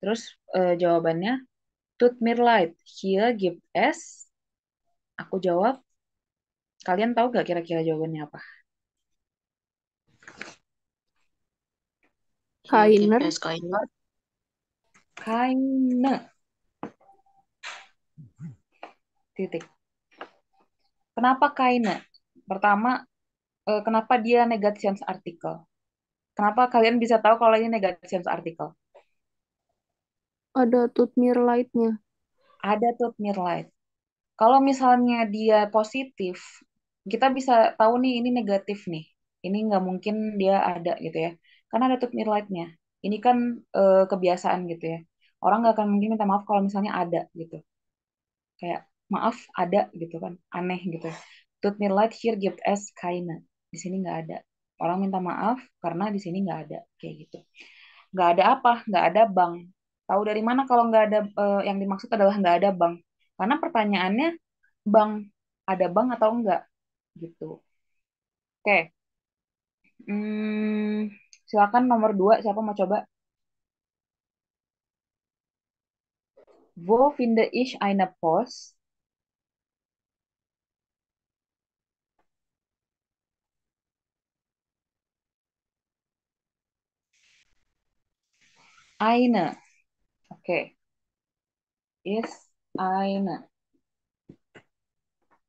Terus jawabannya, tut mir leid, hier gibt es. Aku jawab, kalian tahu gak kira-kira jawabannya apa? Here give Kainer, us Kainer. Keine. Titik. Kenapa keine? Pertama, kenapa dia Negationsartikel? Kenapa kalian bisa tahu kalau ini Negationsartikel? ada Tutmir Light-nya. Ada tut mir leid. Kalau misalnya dia positif, kita bisa tahu nih ini negatif nih. Ini nggak mungkin dia ada gitu ya. Karena ada tut mir leid-nya. Ini kan kebiasaan gitu ya. Orang nggak akan mungkin minta maaf kalau misalnya ada gitu. Kayak maaf ada gitu kan. Aneh gitu. Tut mir leid, hier gibt es keine. Di sini nggak ada. Orang minta maaf karena di sini nggak ada. Kayak gitu. Nggak ada apa? Nggak ada bank. Tahu dari mana kalau nggak ada, yang dimaksud adalah nggak ada bank? Karena pertanyaannya bank, ada bank atau enggak gitu. Oke, hmm, silakan nomor 2, siapa mau coba? Wo finde ich eine Post? Eine. Oke, ist eine.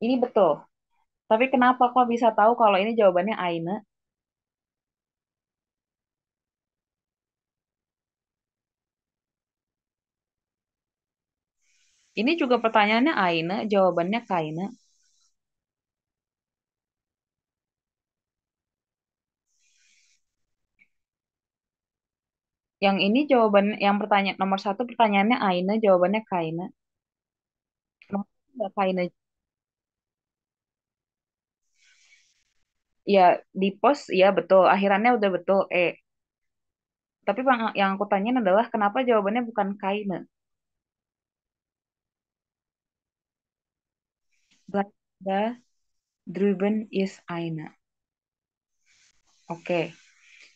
Ini betul. Tapi kenapa kok bisa tahu kalau ini jawabannya eine? Ini juga pertanyaannya eine, jawabannya keine. Yang ini jawaban yang pertanyaan nomor satu pertanyaannya Aina, jawabannya Kaina. Kenapa nggak Kaina? Ya di pos, ya betul. Akhirannya udah betul. Tapi yang aku tanyain adalah kenapa jawabannya bukan Kaina? But the Druben is Aina. Oke,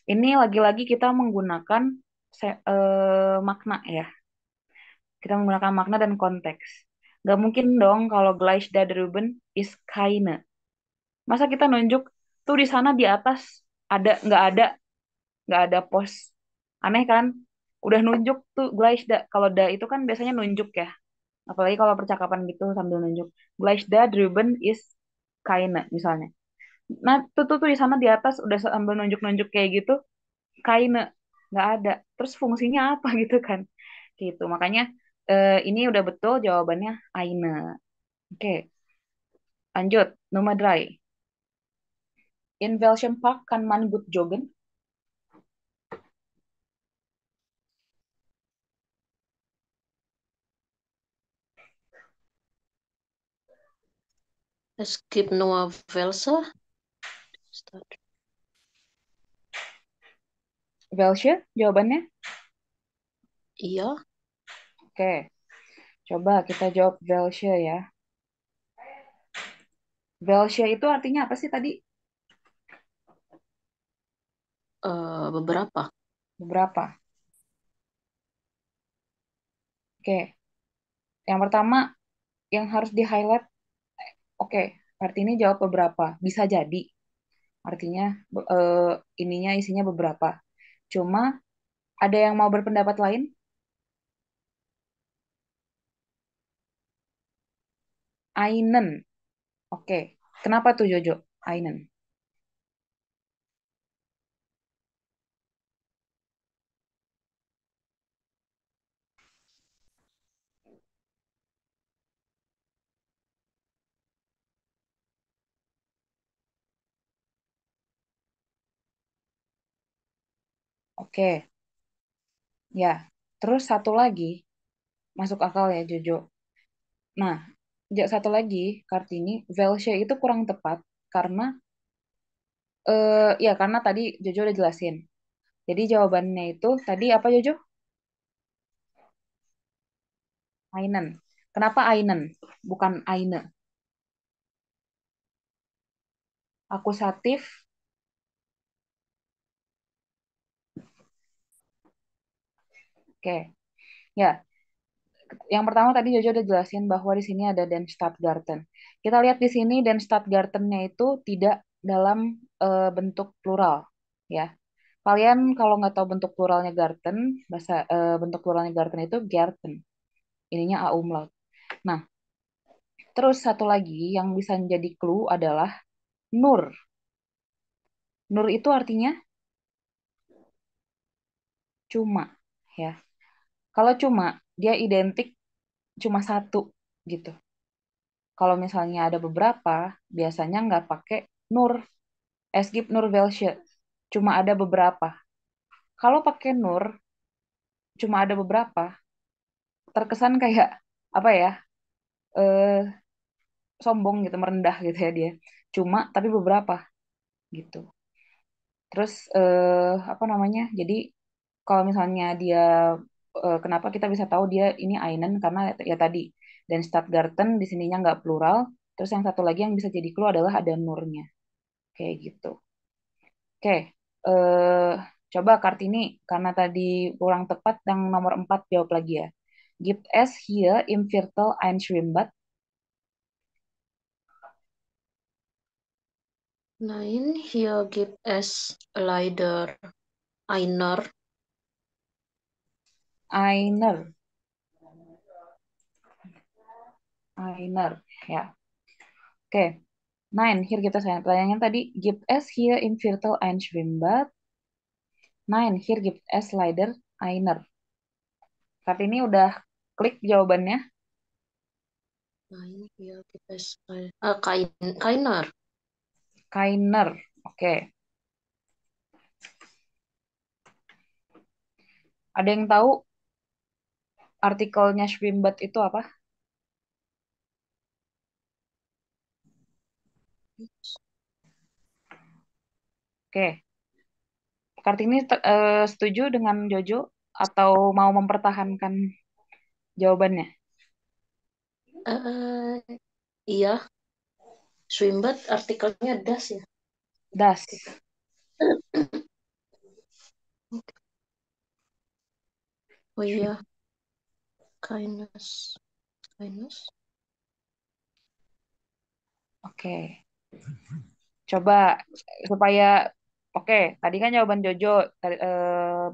ini lagi-lagi kita menggunakan makna ya. Kita menggunakan makna dan konteks. Gak mungkin dong kalau Gleich der Druben is keine. Masa kita nunjuk tuh di sana di atas nggak ada pos. Aneh kan? Udah nunjuk tuh Gleich da. Kalau da itu kan biasanya nunjuk ya. Apalagi kalau percakapan gitu sambil nunjuk. Gleich da drüben is keine misalnya. Nah, tuh di sana di atas udah sambil nunjuk-nunjuk kayak gitu, keine nggak ada. Terus fungsinya apa gitu kan? Gitu. Makanya ini udah betul jawabannya eine. Oke, lanjut. Nummer 3. In welchem Park kann man gut joggen? Es gibt nur welche? Welche jawabannya? Iya, Oke, coba kita jawab welche ya. Welche itu artinya apa sih tadi? beberapa. Beberapa. Oke, yang pertama yang harus di-highlight, oke, arti ini jawab beberapa. Bisa jadi, artinya ininya isinya beberapa. Cuma ada yang mau berpendapat lain? Einen. Oke, kenapa tuh Jojo? Einen. Oke, ya. Terus satu lagi, masuk akal ya Jojo. Nah, satu lagi, Kartini, Velshe itu kurang tepat karena ya karena tadi Jojo udah jelasin. Jadi jawabannya itu tadi apa Jojo? Einen. Kenapa Einen? Bukan Eine. Akusatif. Oke. Ya, yang pertama tadi Jojo udah jelasin bahwa di sini ada Den Stadtgarten. Kita lihat di sini Den Stadtgartennya itu tidak dalam bentuk plural, ya. Kalian kalau nggak tahu bentuk pluralnya Garten, bentuk pluralnya Garten itu Gärten. Ininya A umlaut. Nah, terus satu lagi yang bisa menjadi clue adalah Nur. Nur itu artinya cuma, ya. Kalau cuma, dia identik cuma satu gitu. Kalau misalnya ada beberapa, biasanya nggak pakai Nur. Es gibt nur welche. Cuma ada beberapa. Kalau pakai Nur, cuma ada beberapa, terkesan kayak apa ya? eh Sombong gitu, merendah gitu ya dia. Cuma tapi beberapa gitu. Terus apa namanya? Jadi kalau misalnya dia kenapa kita bisa tahu dia ini Einen karena ya tadi dan Stadtgarten di sininya nggak plural. Terus yang satu lagi yang bisa jadi clue adalah ada nurnya kayak gitu. Oke, eh coba Kartini karena tadi kurang tepat yang nomor 4 jawab lagi ya. Gibt es hier im Viertel ein Schwimmbad? Nein, hier gibt es leider einer. Einer, Einer, ya. Oke. Nein, hier gibt es ein. Pertanyaannya tadi, gibt es hier im Viertel ein Schwimmbad? Nein, hier gibt es leider einer. Saat ini udah klik jawabannya. Nein, hier gibt es keiner. Keiner. Oke. Ada yang tahu artikelnya Schwimmbad itu apa? Oke, Kartini setuju dengan Jojo atau mau mempertahankan jawabannya? Eh, iya, Swimbat artikelnya das ya. Oke. Das. Oh iya, kindness. Kindness. Oke. Coba supaya oke, tadi kan jawaban Jojo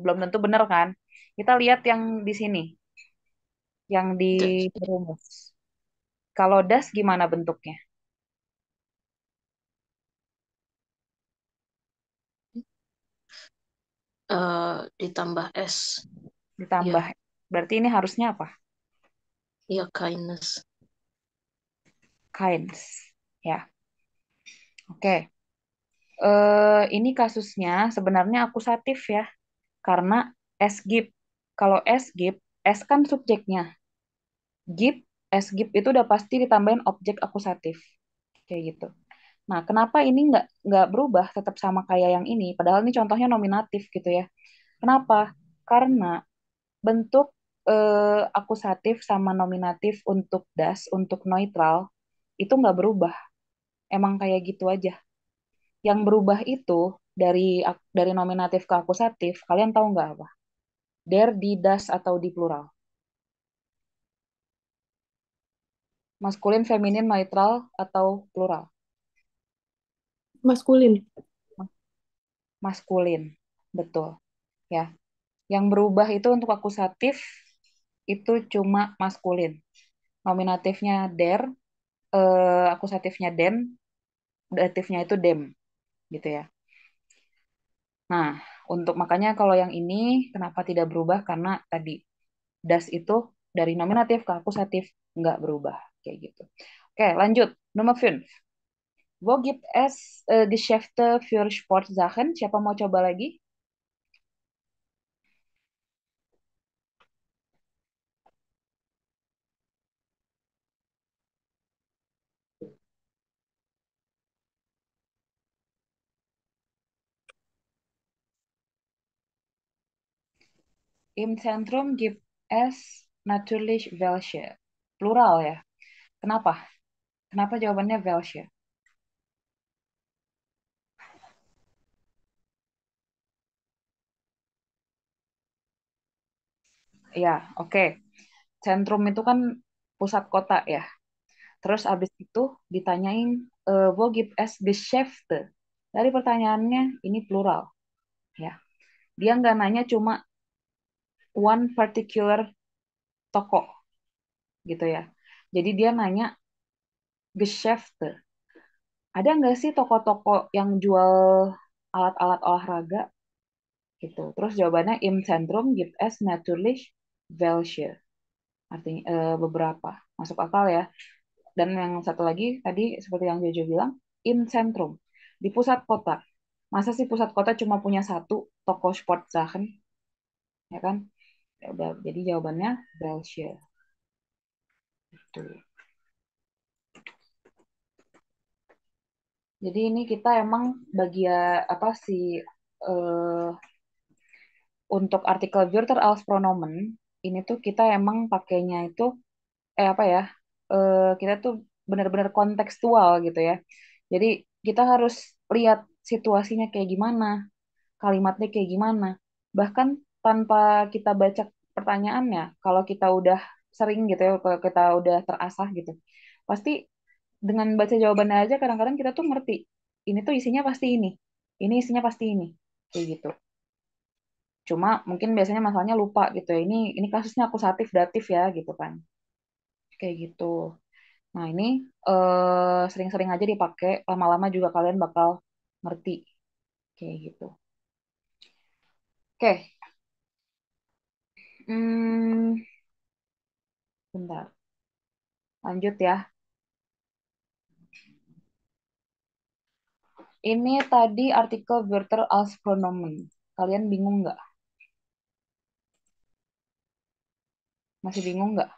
belum tentu benar kan? Kita lihat yang di sini, yang di Das. rumus. Kalau das gimana bentuknya? Ditambah S. Ditambah. Ya, Berarti ini harusnya apa? iya kindness. Kinds. Ya, oke. Ini kasusnya sebenarnya akusatif ya, karena S gip. Kalau S gip, S kan subjeknya. Gip, S gip itu udah pasti ditambahin objek akusatif. Kayak gitu. Nah, kenapa ini nggak berubah tetap sama kayak yang ini? Padahal ini contohnya nominatif gitu ya. Kenapa? Karena bentuk akusatif sama nominatif untuk das, untuk neutral, itu nggak berubah. Emang kayak gitu aja. Yang berubah itu dari nominatif ke akusatif, kalian tahu nggak apa? Der, di, das, atau di plural. Maskulin, feminin, neutral, atau plural. Maskulin. Maskulin. Betul. Ya. Yang berubah itu untuk akusatif itu cuma maskulin. Nominatifnya der, akusatifnya den, datifnya itu dem, gitu ya. Nah, untuk makanya kalau yang ini kenapa tidak berubah karena tadi das itu dari nominatif ke akusatif nggak berubah kayak gitu. Oke, lanjut. Nomor 5. Wo gibt es Geschäfte für Sportsachen? Siapa mau coba lagi? Im Zentrum gibt es natürlich welche. Plural ya. Kenapa? Kenapa jawabannya welche? Ya, oke. Sentrum itu kan pusat kota ya. Terus abis itu ditanyain, wo gibt es Geschäfte? Dari pertanyaannya ini plural ya. Dia nggak nanya cuma one particular toko gitu ya. Jadi dia nanya Geschäfte. Ada nggak sih toko-toko yang jual alat-alat olahraga gitu. Terus jawabannya im Zentrum gibt es natürlich welche. Artinya beberapa. Masuk akal ya. Dan yang satu lagi tadi seperti yang Jojo bilang, im Zentrum. Di pusat kota. Masa sih pusat kota cuma punya satu toko sport Sachen, ya kan? Ya udah, jadi jawabannya welche. Gitu. Jadi ini kita emang bagian apa sih eh, untuk artikel Wörter als Pronomen ini tuh kita emang pakainya itu apa ya? Kita tuh benar-benar kontekstual gitu ya. Jadi kita harus lihat situasinya kayak gimana, kalimatnya kayak gimana. Bahkan tanpa kita baca pertanyaannya, kalau kita udah sering gitu ya, kalau kita udah terasah gitu, pasti dengan baca jawabannya aja kadang-kadang kita tuh ngerti. Ini tuh isinya pasti ini isinya pasti ini, kayak gitu. Cuma mungkin biasanya masalahnya lupa gitu ya. Ini kasusnya akusatif datif ya gitu kan. Kayak gitu. Nah, ini sering-sering aja dipakai, lama-lama juga kalian bakal ngerti kayak gitu. Oke, hmm, bentar. Lanjut ya. Ini tadi artikel Wörter als Pronomen. Kalian bingung nggak? Masih bingung nggak?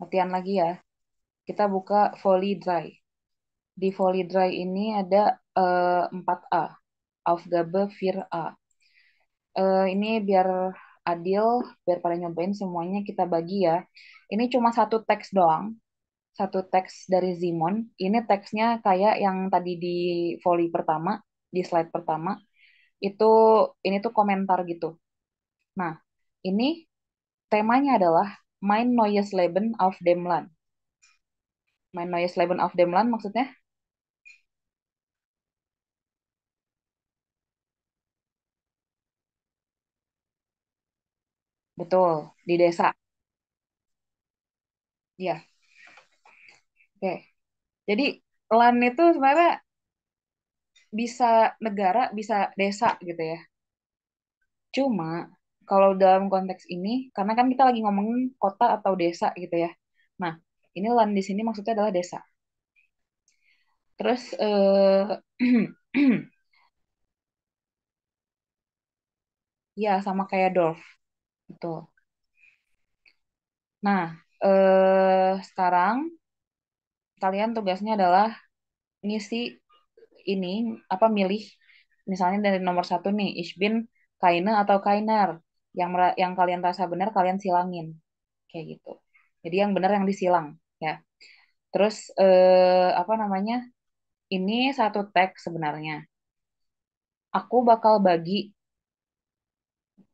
Latihan lagi ya. Kita buka Volley Dry. Di Volley Dry ini ada 4A. Aufgabe 4A. Ini biar adil, biar pada nyobain semuanya kita bagi ya. Ini cuma satu teks doang, satu teks dari Zimon. Ini teksnya kayak yang tadi di volley pertama, di slide pertama. Itu ini tuh komentar gitu. Nah, ini temanya adalah Mein neues Leben auf dem Land. Mein neues Leben auf dem Land maksudnya betul di desa. Ya, oke. Jadi land itu sebenarnya bisa negara, bisa desa gitu ya. Cuma kalau dalam konteks ini, karena kan kita lagi ngomongin kota atau desa gitu ya. Nah, ini land di sini maksudnya adalah desa. Terus ya sama kayak Dorf itu. Nah, sekarang kalian tugasnya adalah ngisi ini apa milih misalnya dari nomor satu nih, Ich bin keine atau keiner. Yang kalian rasa benar kalian silangin kayak gitu. Jadi yang benar yang disilang ya. Terus apa namanya? Ini satu teks sebenarnya. Aku bakal bagi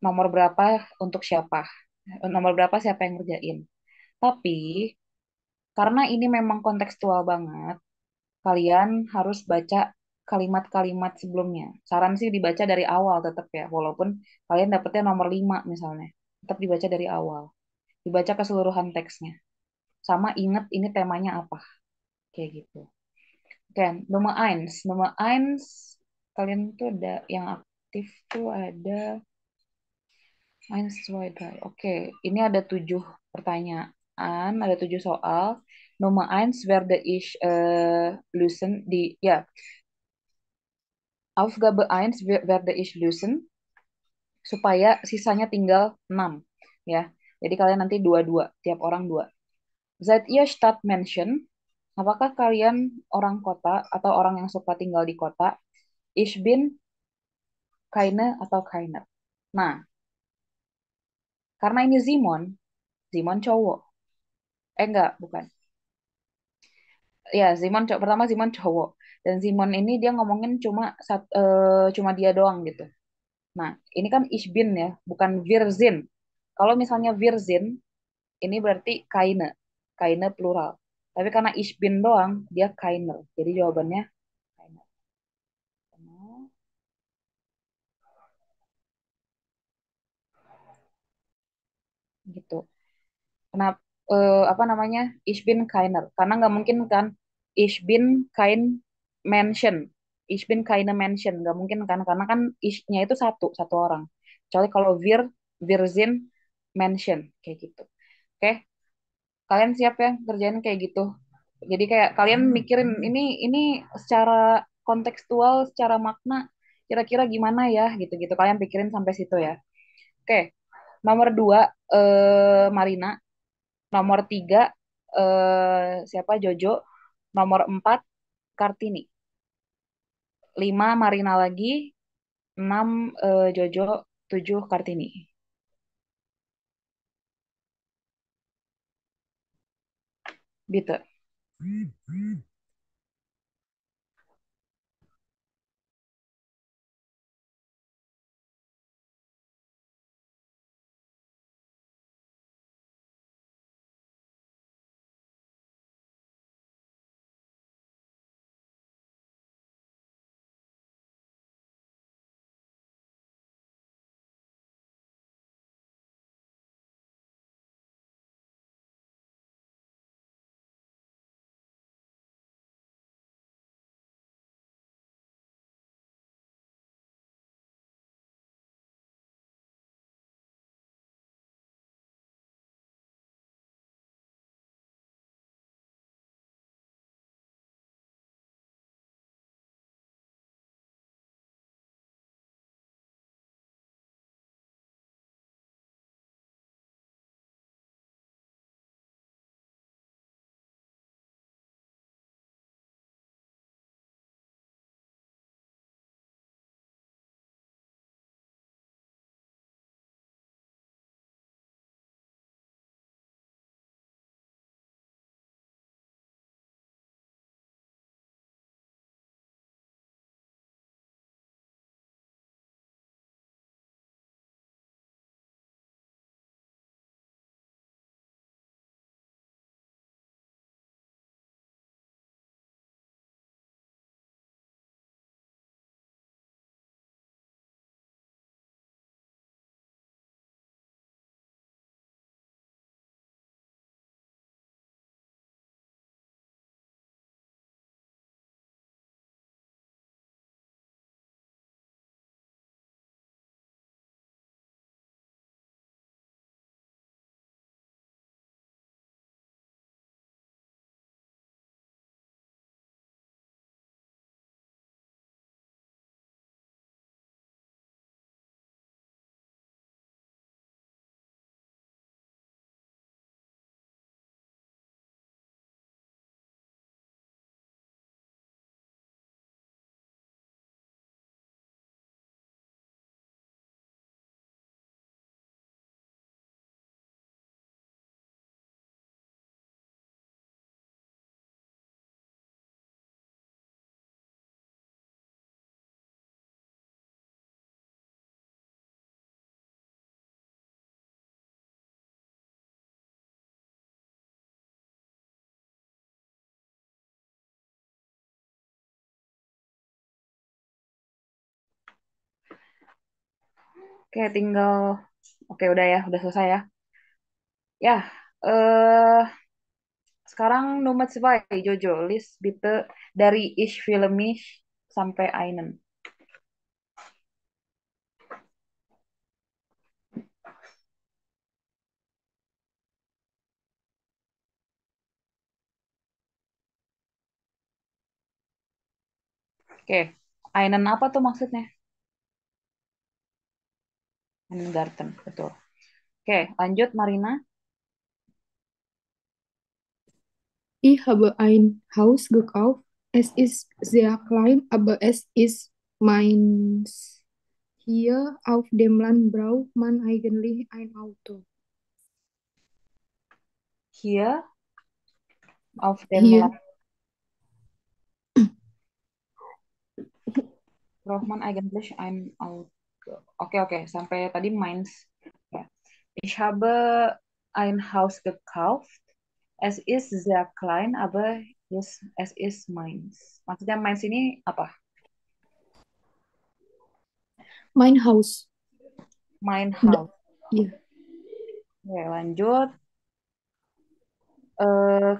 nomor berapa untuk siapa. Nomor berapa siapa yang ngerjain. Tapi karena ini memang kontekstual banget, kalian harus baca kalimat-kalimat sebelumnya. Saran sih dibaca dari awal tetap ya, walaupun kalian dapetnya nomor 5 misalnya. Tetap dibaca dari awal. Dibaca keseluruhan teksnya. Sama inget ini temanya apa. Kayak gitu. Oke, nomor eins. Nomor eins, kalian tuh ada yang aktif tuh ada eins, 2, 3. Oke, ini ada 7 pertanyaan, ada 7 soal. Nomor eins werde ich lösen di, ya, Aufgabe eins werde ich lösen supaya sisanya tinggal 6 ya. Jadi kalian nanti dua-dua, tiap orang dua. Seid ihr Stadtmenschen? Apakah kalian orang kota atau orang yang suka tinggal di kota? Ich bin keine atau keiner. Nah, karena ini Simon, Simon cowok. Enggak, bukan. Ya, Simon cowok. Pertama Simon cowok. Dan Simon ini dia ngomongin cuma dia doang gitu. Nah, ini kan ich bin ya, bukan wir sind. Kalau misalnya wir sind, ini berarti keine. Keine plural. Tapi karena ich bin doang, dia keiner. Jadi jawabannya keiner. Gitu. Kenapa apa namanya? Ich bin keiner. Karena nggak mungkin kan ich bin kein Menschen. Ich bin keine Menschen. Nggak mungkin kan karena kan ich-nya itu satu orang. Kecuali kalau wir sind Menschen kayak gitu. Oke, kalian siap ya kerjaan kayak gitu. Jadi kayak kalian mikirin ini secara kontekstual, secara makna kira-kira gimana ya gitu-gitu. Kalian pikirin sampai situ ya. Oke, nomor 2 Marina, nomor 3 siapa Jojo, nomor 4 Kartini, 5 Marina lagi, 6 Jojo, 7 Kartini. Gitu. Oke, tinggal. Oke, udah ya, udah selesai ya. Ya, eh sekarang Nummer 2, Jojo. List bitte dari Ich will mich sampai einen. Oke, einen apa tuh maksudnya? Einen Garten, betul. Oke, lanjut Marina. Ich habe ein Haus gekauft. Es ist sehr klein, aber es ist meins. Hier auf dem Land braucht man eigentlich ein Auto. Hier auf dem Hier, Land braucht man eigentlich ein Auto. Oke, oke, sampai tadi Mainz. Ya. Ich habe ein Haus gekauft. Es ist sehr klein, aber es ist Mainz. Maksudnya Mainz ini apa? mein Haus. Mein D- Haus. ja. Oke, lanjut.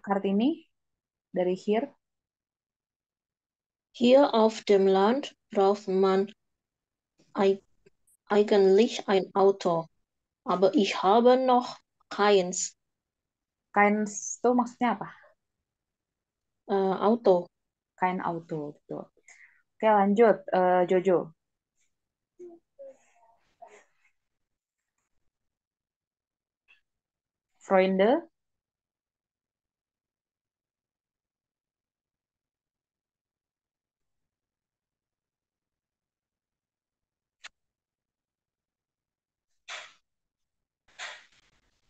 Kartini dari Here. Hier auf dem Land braucht man ei- eigentlich ein Auto, aber ich habe noch keins. Kains tuh maksudnya apa? Auto. Kain auto, betul. Oke, lanjut. Jojo. Freunde.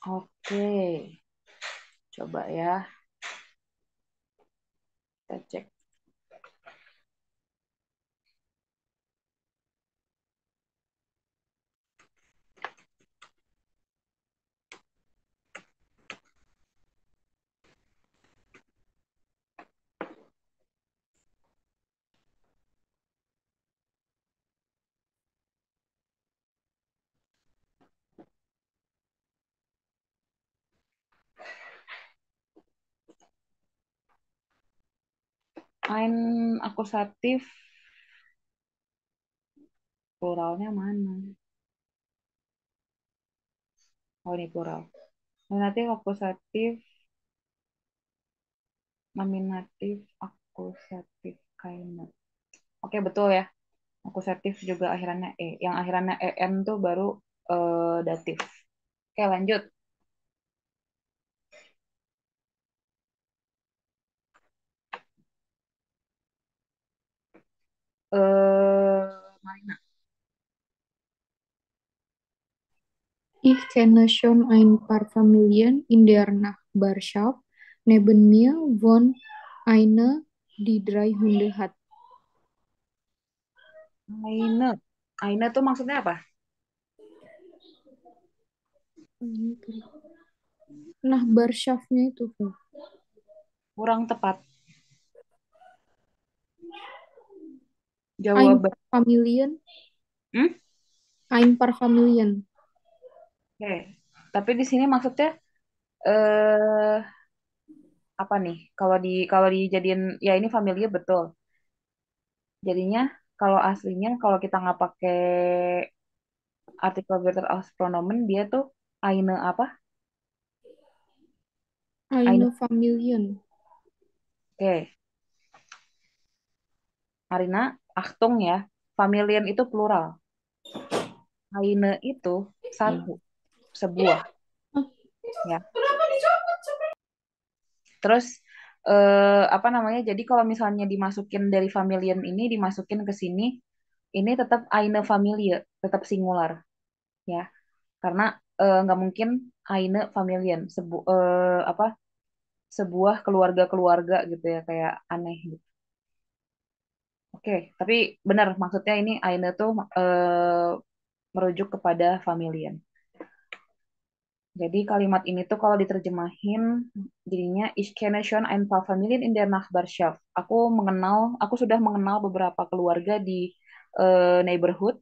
Oke, coba ya. Kita cek. Ein akusatif pluralnya mana? Oh, ini plural. Nominatif, akusatif, nominatif, akusatif, kaina. Oke, betul ya. Akusatif juga akhirannya E. Yang akhirannya EN tuh baru datif. Oke, lanjut. Marina. Ich kenne schon ein paar Familien in der Nachbarschaft. Neben mir wohnt eine, die 3 Hunde hat. Aine. Aine tuh maksudnya apa? Nachbarschaftnya itu tuh. Kurang tepat. Ein Jawaban. Familien, Hmm? ein paar Familien. Oke. Tapi di sini maksudnya eh apa nih? Kalau dijadiin ya ini familia betul. Jadinya kalau aslinya kalau kita nggak pakai artikel greater als pronomen dia tuh eine apa? Eine. Eine Familien. Oke, Marina, Achtung ya. Familien itu plural. Eine itu satu, sebuah ya. Terus apa namanya? Jadi kalau misalnya dimasukin dari familien ini dimasukin ke sini, ini tetap eine Familie, tetap singular ya. Karena nggak mungkin eine Familien, apa sebuah keluarga-keluarga gitu ya kayak aneh gitu. Oke, tapi benar maksudnya ini eine tuh merujuk kepada familien. Jadi kalimat ini tuh kalau diterjemahin jadinya Ich kenne schon ein paar Familien in der Nachbarschaft. Aku sudah mengenal beberapa keluarga di neighborhood,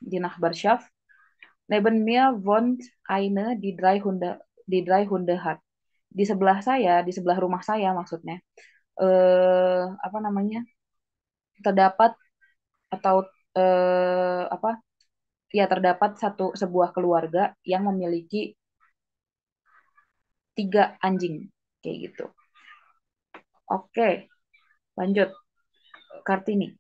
di Nachbarschaft. Neben mir wohnt eine die drei Hunde hat. Di sebelah saya, di sebelah rumah saya maksudnya, apa namanya, terdapat atau apa, ya terdapat sebuah keluarga yang memiliki 3 anjing, kayak gitu. Oke, lanjut Kartini.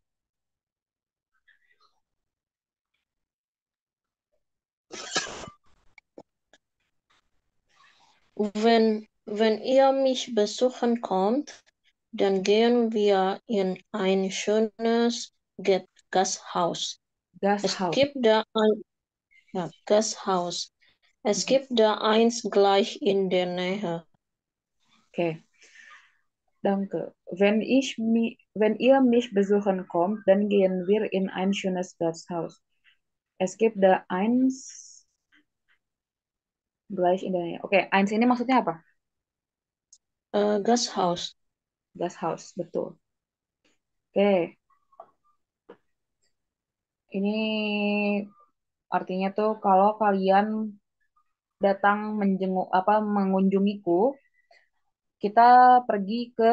Wenn ihr mich besuchen kommt, dann gehen wir in ein schönes Gasthaus. Es Gashouse. gibt da ein Gasthaus. Es Mhm. gibt da eins gleich in der Nähe. Oke, danke. Wenn ihr mich besuchen kommt, dann gehen wir in ein schönes Gasthaus. Es gibt da eins gleich in der Nähe. Oke, eins ini maksudnya apa? Gasthaus. Gasthaus, betul. Oke, ini artinya tuh kalau kalian datang mengunjungiku, kita pergi ke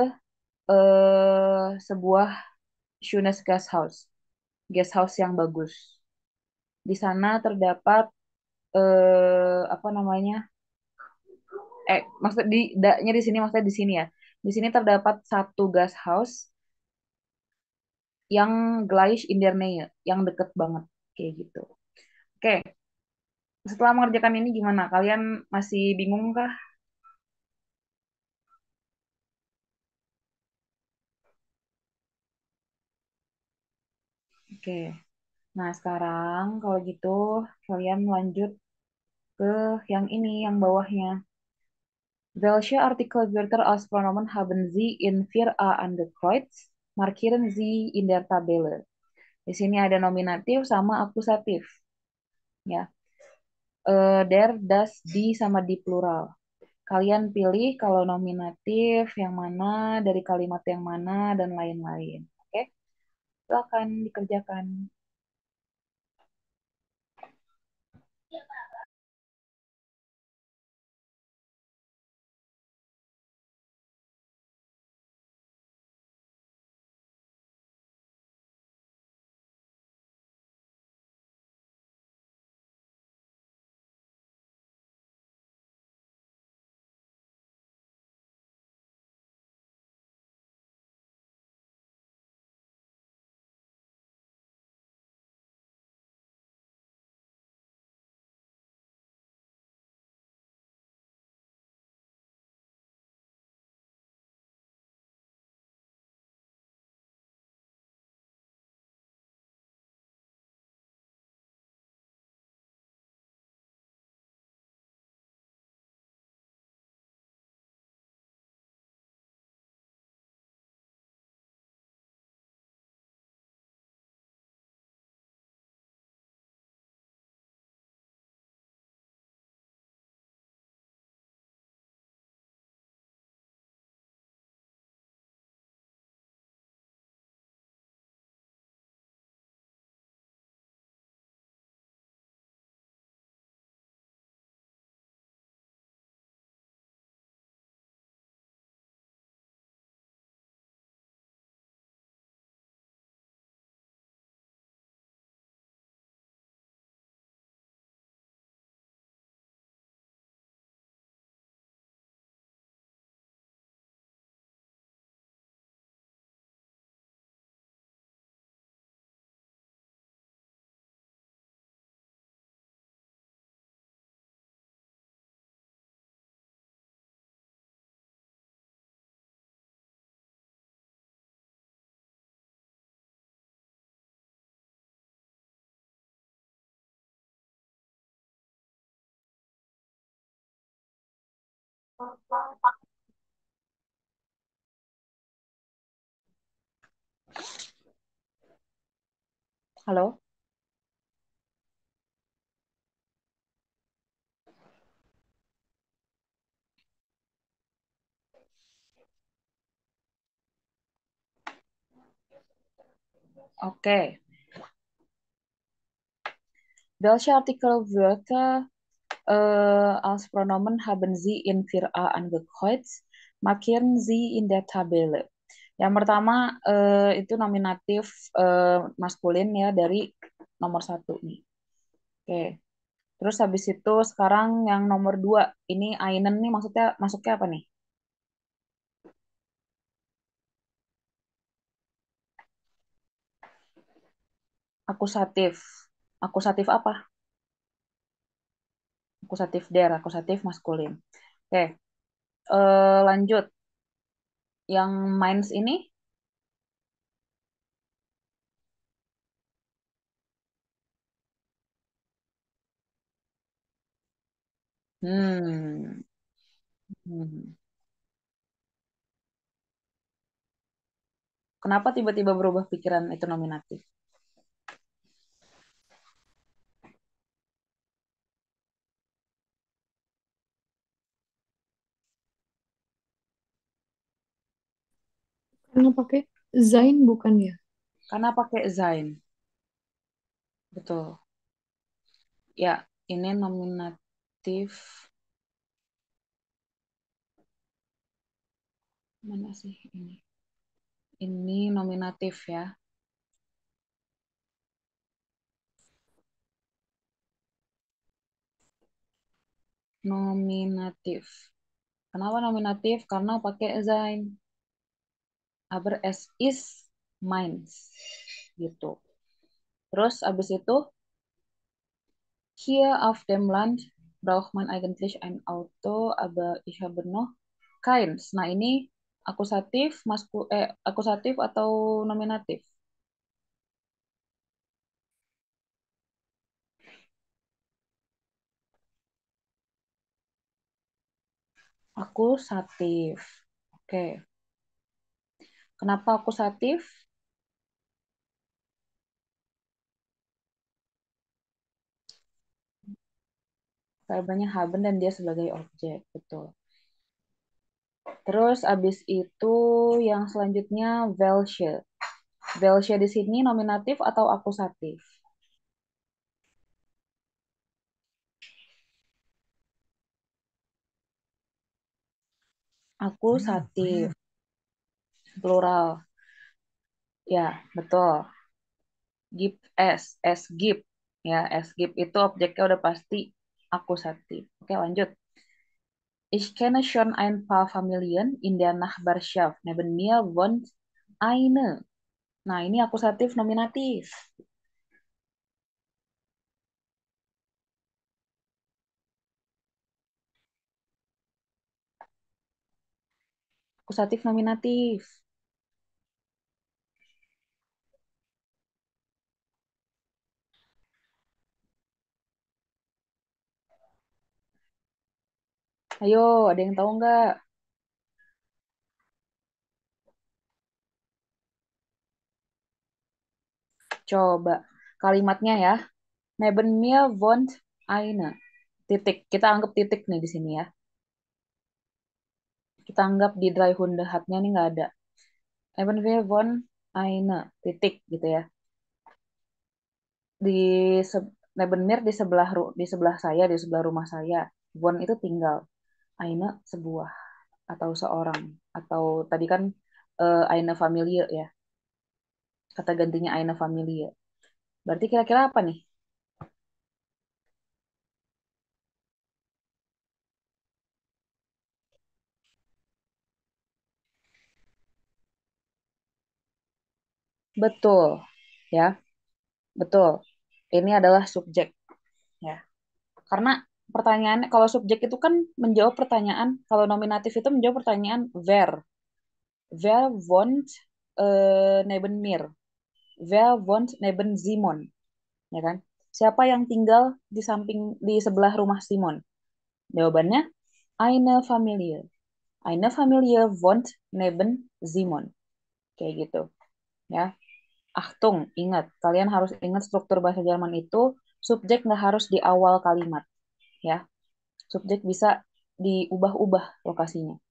sebuah Shunes guest house yang bagus. Di sana terdapat apa namanya? Maksud di daknya di sini maksudnya di sini ya. Di sini terdapat satu guest house yang gleich in der Nähe, yang deket banget kayak gitu. Oke, setelah mengerjakan ini gimana? Kalian masih bingung kah? Oke. Nah, sekarang kalau gitu kalian lanjut ke yang ini, yang bawahnya. Welche Artikelwörter als Pronomen haben Sie in 4a angekreuz? Markieren Sie in der Tabelle. Di sini ada nominatif sama akusatif. Ya, der, das, di, sama di plural. Kalian pilih kalau nominatif yang mana, dari kalimat yang mana, dan lain-lain. Oke, silakan dikerjakan. Halo? Oke. Welche Artikelwörter als Pronomen haben Sie in 4a angekreuzt? Markieren Sie in der Tabelle. Yang pertama itu nominatif maskulin ya dari nomor satu nih. Oke. Terus habis itu sekarang yang nomor dua. Ini einen nih maksudnya masuknya apa nih? Akusatif. Akusatif apa? Akusatif der, akusatif maskulin. Oke, lanjut. Yang minds ini, hmm, hmm. Kenapa tiba-tiba berubah pikiran itu nominatif? Karena pakai Zain bukan ya? Karena pakai sein. Betul. Ya, ini nominatif. Mana sih ini? Ini nominatif ya. Nominatif. Kenapa nominatif? Karena pakai sein. Aber es ist meins. Gitu. Terus abis itu, hier auf dem Land braucht man eigentlich ein Auto, aber ich habe noch keins. Nah, ini akusatif, akusatif atau nominatif? Akusatif. Oke. Kenapa akusatif? Verbanya haben dan dia sebagai objek, betul. Terus abis itu yang selanjutnya welche. Welche di sini nominatif atau akusatif? Akusatif, plural. Ya, betul. Give S give. Ya, S give itu objeknya udah pasti akusatif. Oke, lanjut. Ich kenne schon ein paar Familien in der Nachbarschaft. Neben mir wohnt eine. Nah, ini akusatif nominatif. Akusatif nominatif. Ayo, ada yang tahu nggak? Coba kalimatnya ya. Neben mir wohnt eine. Titik. Kita anggap titik nih di sini ya. Kita anggap di dry Hundehatnya nih nggak ada. Neben mir wohnt eine. Titik gitu ya. Di Nebenmir di sebelah saya, di sebelah rumah saya. Wohnt itu tinggal. Eine sebuah atau seorang atau tadi kan eine Familie ya. Kata gantinya eine Familie. Berarti kira-kira apa nih? Betul, ya, betul. Ini adalah subjek, ya. Karena pertanyaannya, kalau subjek itu kan menjawab pertanyaan, kalau nominatif itu menjawab pertanyaan where. Wer wohnt neben mir? Wer wohnt neben Simon? Ya kan? Siapa yang tinggal di sebelah rumah Simon? Jawabannya eine Familie. Eine Familie wohnt neben Simon. Kayak gitu, ya. Achtung, ingat, kalian harus ingat struktur bahasa Jerman itu subjek nggak harus di awal kalimat, ya. Subjek bisa diubah-ubah lokasinya,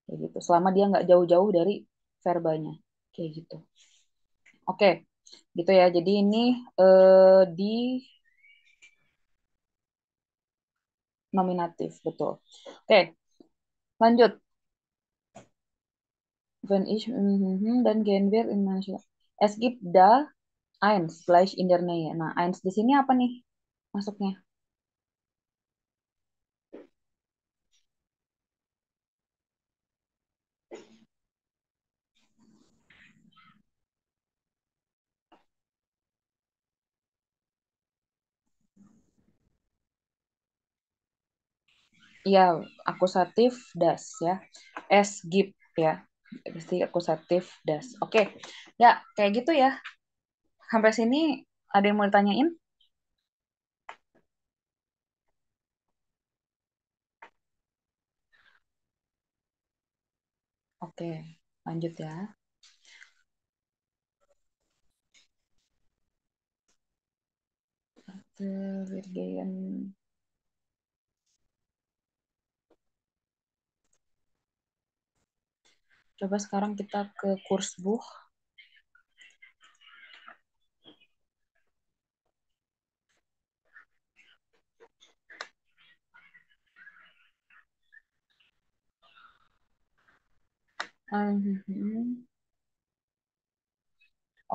kayak gitu. Selama dia nggak jauh-jauh dari verbanya, kayak gitu. Oke, gitu ya. Jadi ini di nominatif, betul. Oke, lanjut. Wenn ich dan gehen wir in Malaysia. Es gibt da eins gleich in der Nähe. Nah, eins di sini apa nih masuknya? Iya, akusatif das ya. Es gibt ya. Pasti akusatif das. Oke. Ya, kayak gitu ya. Sampai sini ada yang mau ditanyain? Oke, lanjut ya. Virgin. Coba sekarang kita ke Kursbuch.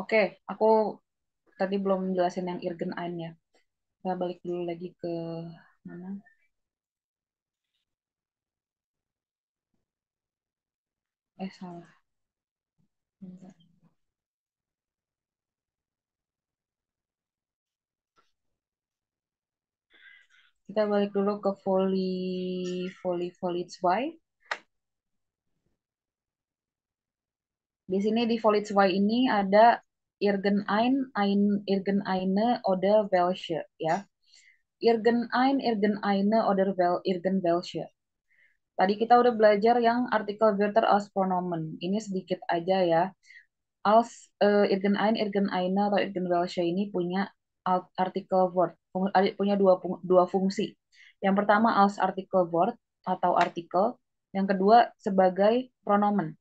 Oke, aku tadi belum jelasin yang Irgen Ein ya. Kita balik dulu lagi ke mana? Salah. Bentar. Kita balik dulu ke Volley 2. Di sini di Volley 2 ini ada Irgen eine oder welche ya. Irgen eine oder Irgen welche. Tadi kita udah belajar yang artikel Wörter als Pronomen. Ini sedikit aja ya. Irgen ein, Irgen eine atau Irgen welche ini punya artikel word, punya dua fungsi. Yang pertama als artikel word atau artikel, yang kedua sebagai pronomen,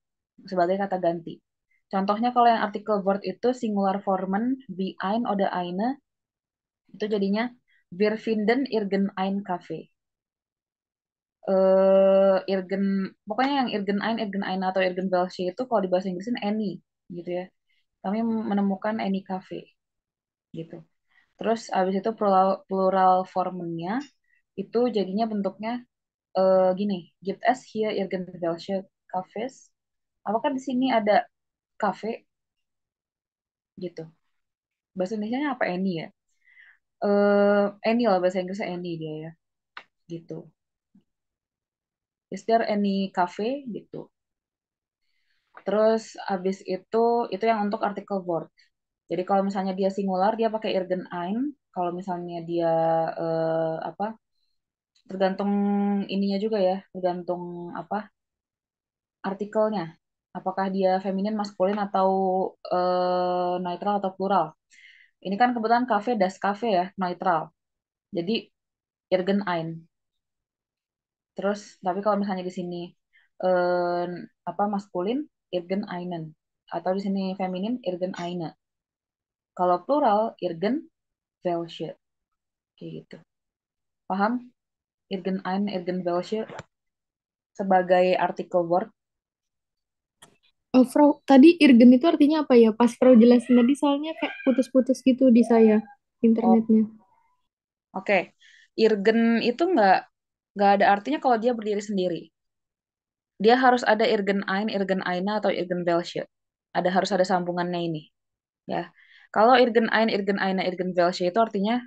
sebagai kata ganti. Contohnya kalau yang artikel word itu singular formen wie ein oder eine, itu jadinya wir finden irgendein Kaffee. Irgen, pokoknya yang Irgen ein, Irgen eine atau Irgen welche itu kalau di bahasa Inggrisin any gitu ya. Kami menemukan any cafe gitu. Terus abis itu plural formennya itu jadinya bentuknya gini, gibt es hier irgendwelche cafes? Apakah di sini ada cafe gitu? Bahasa Indonesianya apa any ya? Any lah bahasa Inggrisnya any dia ya, gitu. Is there any cafe gitu? Terus abis itu yang untuk artikel word. Jadi kalau misalnya dia singular dia pakai irgen ein. Kalau misalnya dia apa? Tergantung ininya juga ya, tergantung apa? Artikelnya. Apakah dia feminin, maskulin atau netral atau plural. Ini kan kebetulan cafe das cafe ya, netral. Jadi irgen ein. Terus tapi kalau misalnya di sini eh, apa maskulin irgen einen atau di sini feminin irgen eine. Kalau plural irgen welche kayak gitu. Paham? Irgen ein, irgen welche sebagai artikel word. Oh, Frau, tadi Irgen itu artinya apa ya? Pas Frau jelasin tadi soalnya kayak putus-putus gitu di saya Oh, internetnya. oke. Irgen itu nggak ada artinya kalau dia berdiri sendiri. Dia harus ada irgen ein, irgen eine atau irgen welche. Harus ada sambungannya ini, ya. Kalau irgen ein, irgen eine, irgen welche itu artinya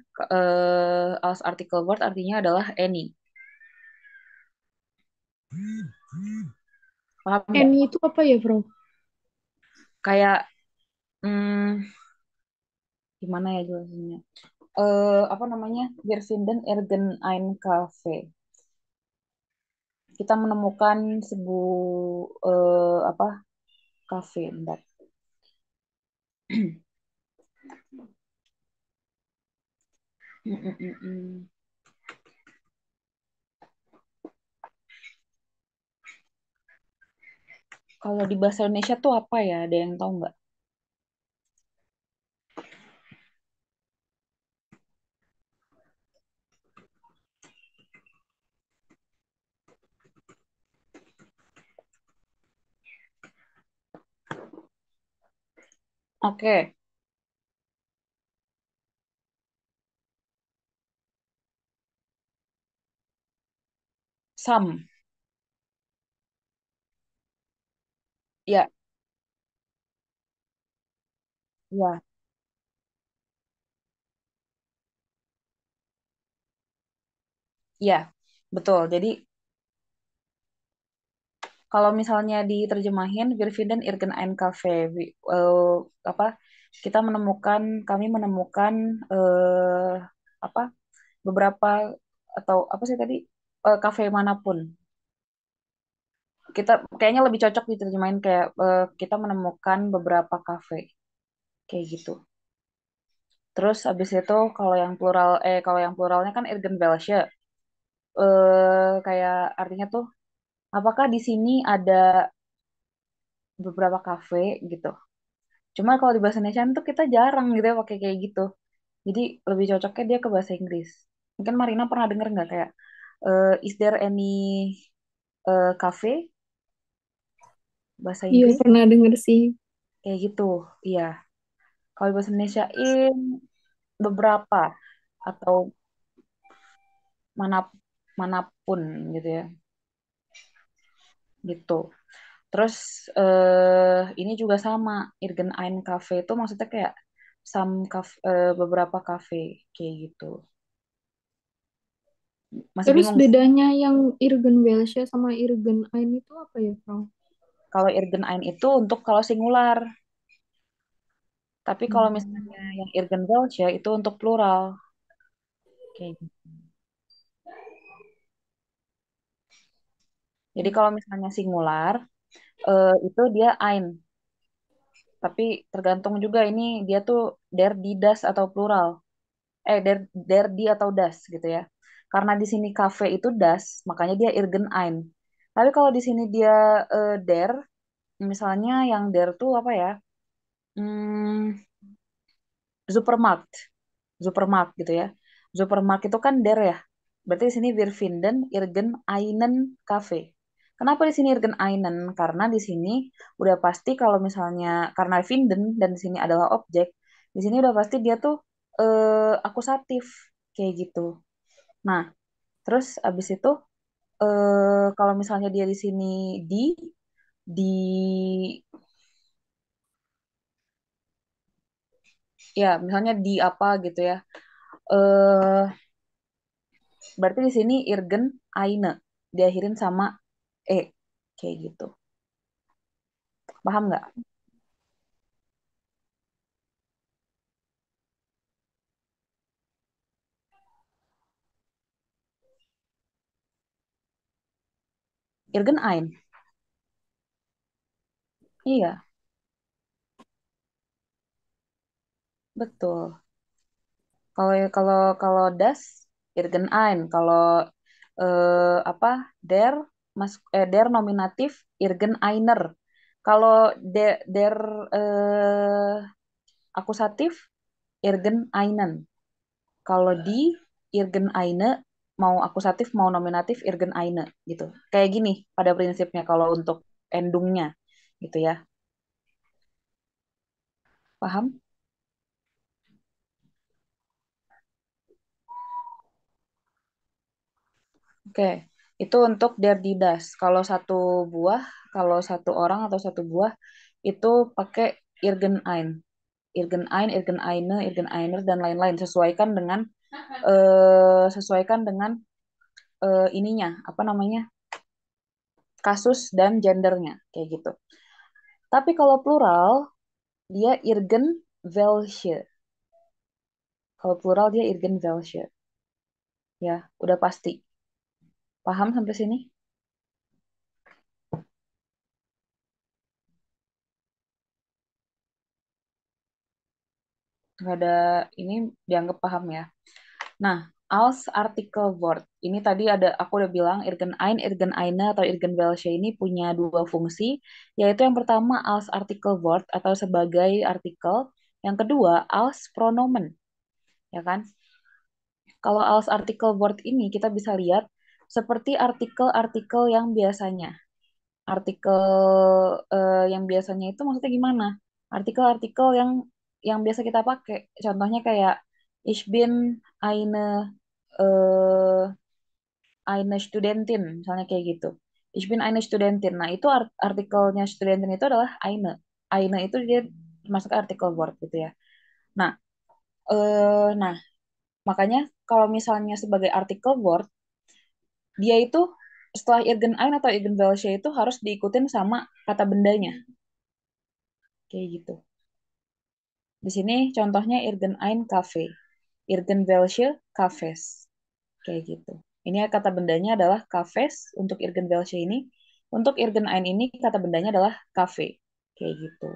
als artikel word artinya adalah any. Paham nggak? Any itu apa ya, Frau? Kayak hmm, gimana ya jelasinnya? Apa namanya? Wir finden irgen ein Cafe. Kita menemukan apa kafe. Bentar. Mm, mm, mm, mm. Kalau di bahasa Indonesia tuh apa ya? Ada yang tahu nggak? Oke, some. Ya, ya, ya. Betul. Jadi kalau misalnya diterjemahin Wir finden irgendein Café, apa? Kita menemukan, kami menemukan apa? Beberapa atau apa sih tadi? Kafe manapun. Kita kayaknya lebih cocok diterjemahin kayak kita menemukan beberapa kafe kayak gitu. Terus abis itu kalau yang pluralnya kan Irgendwelche. Kayak artinya tuh apakah di sini ada beberapa kafe gitu. Cuma kalau di bahasa Indonesia tuh kita jarang gitu ya pakai kayak gitu. Jadi lebih cocoknya dia ke bahasa Inggris. Mungkin Marina pernah denger nggak kayak is there any cafe bahasa Iya, Inggris pernah denger sih. kayak gitu. Iya. Kalau di bahasa Indonesia beberapa atau mana manapun gitu ya. Gitu. Terus ini juga sama, Irgen Ein Cafe itu maksudnya kayak beberapa cafe kayak gitu. Masih Terus bingung sih. bedanya yang Irgen Welsh sama Irgen Ein itu apa ya, Bro? Kalau Irgen Ein itu untuk kalau singular, tapi kalau Hmm. misalnya yang Irgen Welsh ya itu untuk plural kayak gitu. Jadi kalau misalnya singular itu dia Ein, tapi tergantung juga ini dia tuh der, di, das atau plural. Der, die atau das gitu ya. Karena di sini cafe itu das, makanya dia Irgen Ein. Tapi kalau di sini dia der, misalnya yang der tuh apa ya? Hmm, Supermarkt, Supermarkt gitu ya. Supermarkt itu kan der ya. Berarti di sini wir finden Irgen einen Cafe. Kenapa di sini Irgen einen? Karena di sini udah pasti kalau misalnya karena finden dan di sini adalah objek, di sini udah pasti dia tuh akusatif kayak gitu. Nah, terus abis itu kalau misalnya dia di sini di ya misalnya di apa gitu ya. Eh berarti di sini Irgen Eine diakhirin sama e kayak gitu. Paham nggak? Irgen Ein. Iya, betul. Kalau kalau kalau das Irgen Ein, kalau apa der der nominatif Irgen Einer. Kalau der akusatif Irgen Einen. Kalau di Irgen Eine mau akusatif mau nominatif Irgen Eine gitu. Kayak gini pada prinsipnya kalau untuk endungnya gitu ya. Paham? Oke. Itu untuk der die das. Buah, kalau satu orang atau satu buah itu pakai Irgen Ein. Irgen Ein, Irgen Eine, Irgen Einer dan lain-lain sesuaikan dengan ininya apa namanya? Kasus dan gendernya kayak gitu. Tapi kalau plural dia Irgen welche. Kalau plural dia Irgen welche. Ya, udah pasti. Paham sampai sini? Nggak ada ini dianggap paham ya. Nah, als artikel word. Ini tadi aku udah bilang Irgen ein, Irgen eine atau Irgen welche ini punya dua fungsi, yaitu yang pertama als artikel word atau sebagai artikel, yang kedua als pronomen, ya kan? Kalau als artikel word ini kita bisa lihat seperti artikel-artikel yang biasanya. Artikel yang biasanya itu maksudnya gimana? Artikel-artikel yang biasa kita pakai. Contohnya kayak Ich bin äh, eine Studentin, misalnya kayak gitu. Ich bin eine Studentin. Nah, itu artikelnya Studentin itu adalah eine. Eine itu dia masuk artikel word gitu ya. Nah, nah, makanya kalau misalnya sebagai artikel word, dia itu setelah Irgendein atau Irgendwelche itu harus diikutin sama kata bendanya. Kayak gitu. Di sini contohnya Irgendein Cafe, Irgendwelche Cafes. Kayak gitu. Ini kata bendanya adalah cafes untuk Irgendwelche ini. Untuk Irgendein ini kata bendanya adalah cafe. Kayak gitu.